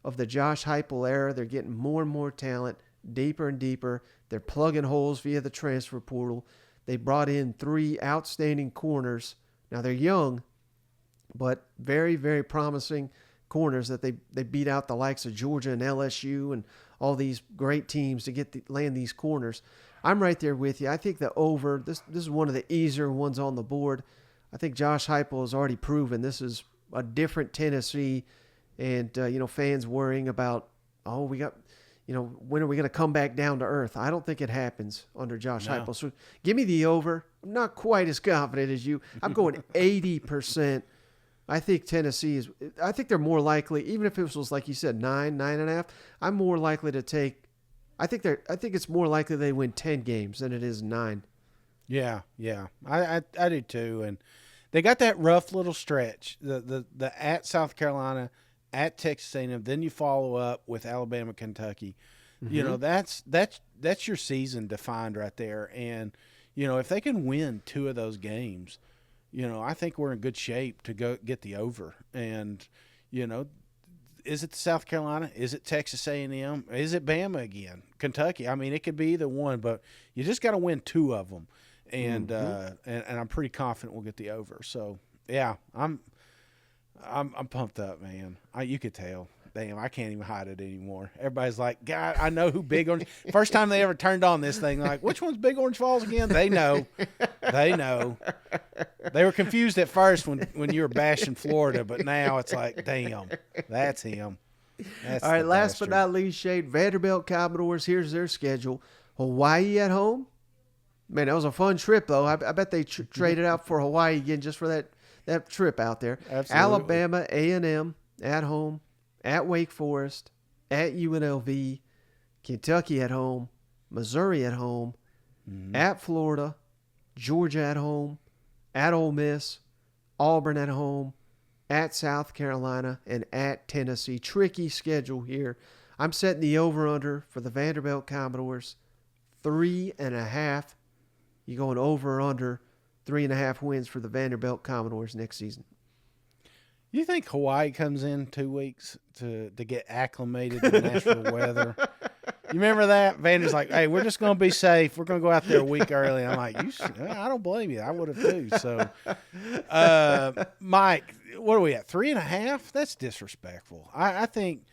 of the Josh Heupel era. They're getting more and more talent, deeper and deeper. They're plugging holes via the transfer portal. They brought in 3 outstanding corners. Now, they're young, but very, very promising corners that they beat out the likes of Georgia and LSU and all these great teams to land these corners. I'm right there with you. I think the over, this is one of the easier ones on the board. I think Josh Heupel has already proven this is a different Tennessee, and fans worrying about, we got, when are we going to come back down to earth? I don't think it happens under Josh Heupel. So give me the over. I'm not quite as confident as you. I'm going 80%. I think Tennessee I think they're more likely, even if it was like you said, 9.5. I'm more likely to take. I think it's more likely they win 10 games than it is 9. Yeah. I do too, and they got that rough little stretch. The at South Carolina, at Texas A&M, then you follow up with Alabama, Kentucky. Mm-hmm. That's your season defined right there, and if they can win 2 of those games, I think we're in good shape to go get the over. And it South Carolina? Is it Texas A&M? Is it Bama again? Kentucky? I mean, it could be either one, but you just got to win 2 of them, and I'm pretty confident we'll get the over. So yeah, I'm pumped up, man. You could tell. Damn, I can't even hide it anymore. Everybody's like, God, I know who Big Orange. First time they ever turned on this thing, like, which one's Big Orange Falls again? They know. They know. They were confused at first when you were bashing Florida, but now it's like, damn, that's him. That's all right, last but not least, Shade, Vanderbilt Commodores, here's their schedule. Hawaii at home. Man, that was a fun trip, though. I bet they traded out for Hawaii again just for that trip out there. Absolutely. Alabama, A&M at home. At Wake Forest, at UNLV, Kentucky at home, Missouri at home, at Florida, Georgia at home, at Ole Miss, Auburn at home, at South Carolina, and at Tennessee. Tricky schedule here. I'm setting the over-under for the Vanderbilt Commodores, 3.5. You going over or under 3.5 wins for the Vanderbilt Commodores next season? You think Hawaii comes in 2 weeks to get acclimated to Nashville weather? You remember that? Vander's like, hey, we're just going to be safe. We're going to go out there a week early. I'm like, I don't blame you. I would have too. So, Mike, what are we at? 3.5? That's disrespectful. I think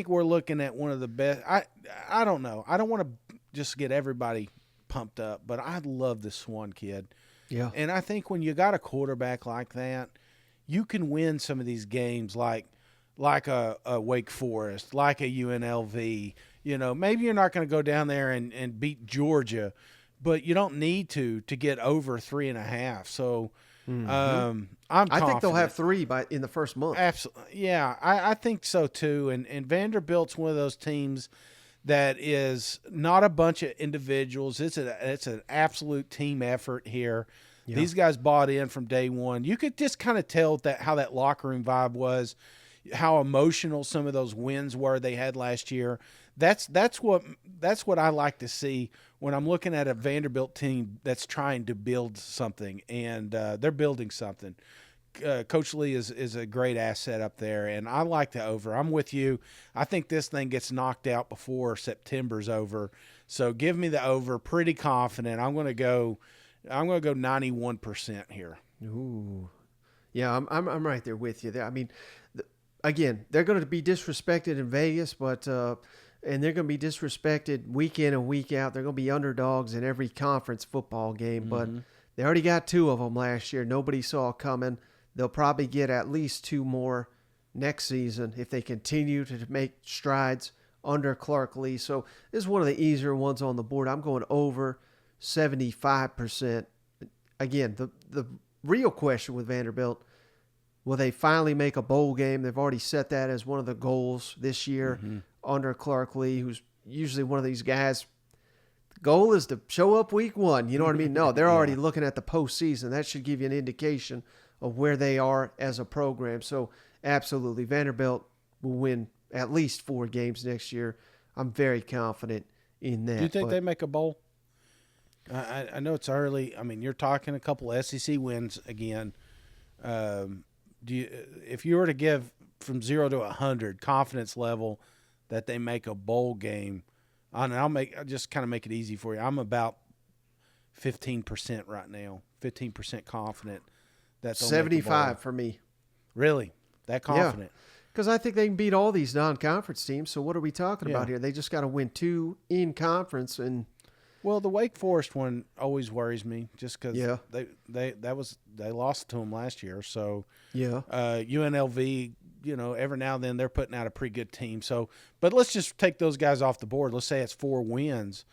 we're looking at one of the best. I don't know. I don't want to just get everybody pumped up, but I love this one kid. Yeah. And I think when you got a quarterback like that, you can win some of these games like a Wake Forest, like a UNLV. You know, maybe you're not going to go down there and beat Georgia, but you don't need to get over 3.5. So I think they'll have 3 in the first month. Absolutely, yeah, I think so too. And Vanderbilt's one of those teams that is not a bunch of individuals. It's an absolute team effort here. Yeah. These guys bought in from day one. You could just kind of tell how that locker room vibe was, how emotional some of those wins were they had last year. That's what I like to see when I'm looking at a Vanderbilt team that's trying to build something, and they're building something. Coach Lee is a great asset up there, and I like the over. I'm with you. I think this thing gets knocked out before September's over. So give me the over. Pretty confident. I'm going to go 91% here. Ooh, yeah, I'm right there with you. I mean, again, they're going to be disrespected in Vegas, but and they're going to be disrespected week in and week out. They're going to be underdogs in every conference football game, but they already got 2 of them last year. Nobody saw coming. They'll probably get at least 2 more next season if they continue to make strides under Clark Lee. So this is one of the easier ones on the board. I'm going over 75%. Again, the real question with Vanderbilt, will they finally make a bowl game? They've already set that as one of the goals this year under Clark Lee, who's usually one of these guys. The goal is to show up week 1. You know what I mean? No, they're already looking at the postseason. That should give you an indication of where they are as a program. So absolutely, Vanderbilt will win at least 4 games next year. I'm very confident in that. Do you think they make a bowl? I know it's early. I mean, you're talking a couple SEC wins again. If you were to give from 0 to 100 confidence level that they make a bowl game, I'll just kind of make it easy for you. I'm about 15% right now. 15% confident that they'll 75 make a bowl. for me. Really? That confident? Yeah. Because I think they can beat all these non-conference teams. So what are we talking about here? They just got to win 2 in conference. And well, the Wake Forest one always worries me, just because they lost to them last year. So UNLV, every now and then they're putting out a pretty good team. So, but let's just take those guys off the board. Let's say it's 4 wins.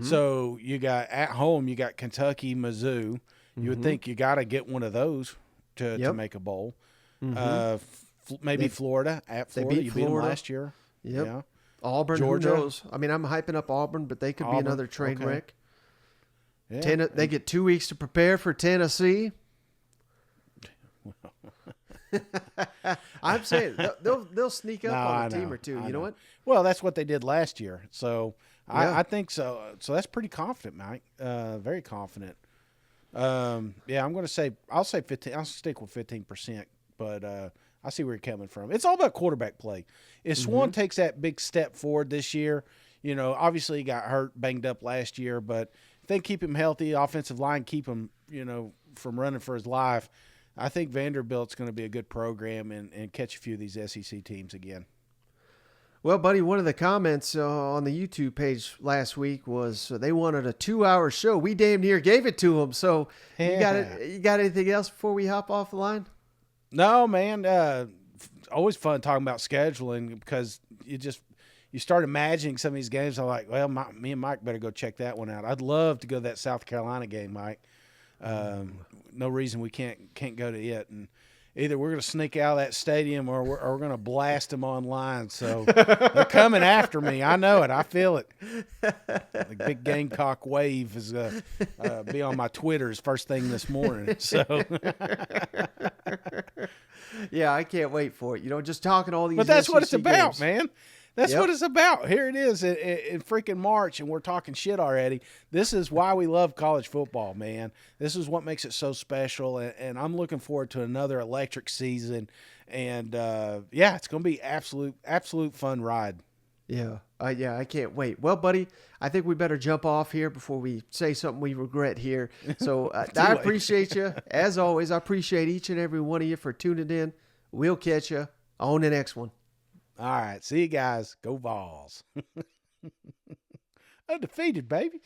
So you got at home, you got Kentucky, Mizzou. You would think you got to get one of those to make a bowl. Maybe Florida at Florida. You beat them last year. Yep. Yeah. Auburn, Georgia. who knows? I mean, I'm hyping up Auburn, but they could be another train wreck. Yeah. They get 2 weeks to prepare for Tennessee. I'm saying they'll sneak up on a team or 2. You know what? Well, that's what they did last year. So I think so. So that's pretty confident, Mike. Very confident. I'm going to say I'll say 15. I'll stick with 15%, but I see where you're coming from. It's all about quarterback play. If Swan takes that big step forward this year, you know, obviously he got hurt, banged up last year, but if they keep him healthy, offensive line keep him, you know, from running for his life, I think Vanderbilt's going to be a good program and catch a few of these SEC teams again. Well, buddy, one of the comments on the YouTube page last week was they wanted a 2-hour show. We damn near gave it to them. So you got anything else before we hop off the line? No, man. Always fun talking about scheduling because you start imagining some of these games. I'm like, well, me and Mike better go check that one out. I'd love to go to that South Carolina game, Mike. No reason we can't go to it. And either we're going to sneak out of that stadium or we're going to blast them online. So they're coming after me. I know it. I feel it. The big Gamecock wave is be on my Twitters first thing this morning. So yeah, I can't wait for it. You know, just talking all these. But that's SEC what it's about, games. man. That's what it's about. Here it is in freaking March, and we're talking shit already. This is why we love college football, man. This is what makes it so special, and I'm looking forward to another electric season. And, it's going to be absolute fun ride. Yeah, I can't wait. Well, buddy, I think we better jump off here before we say something we regret here. So I appreciate you. As always, I appreciate each and every one of you for tuning in. We'll catch you on the next one. All right. See you guys. Go Vols. Undefeated, baby.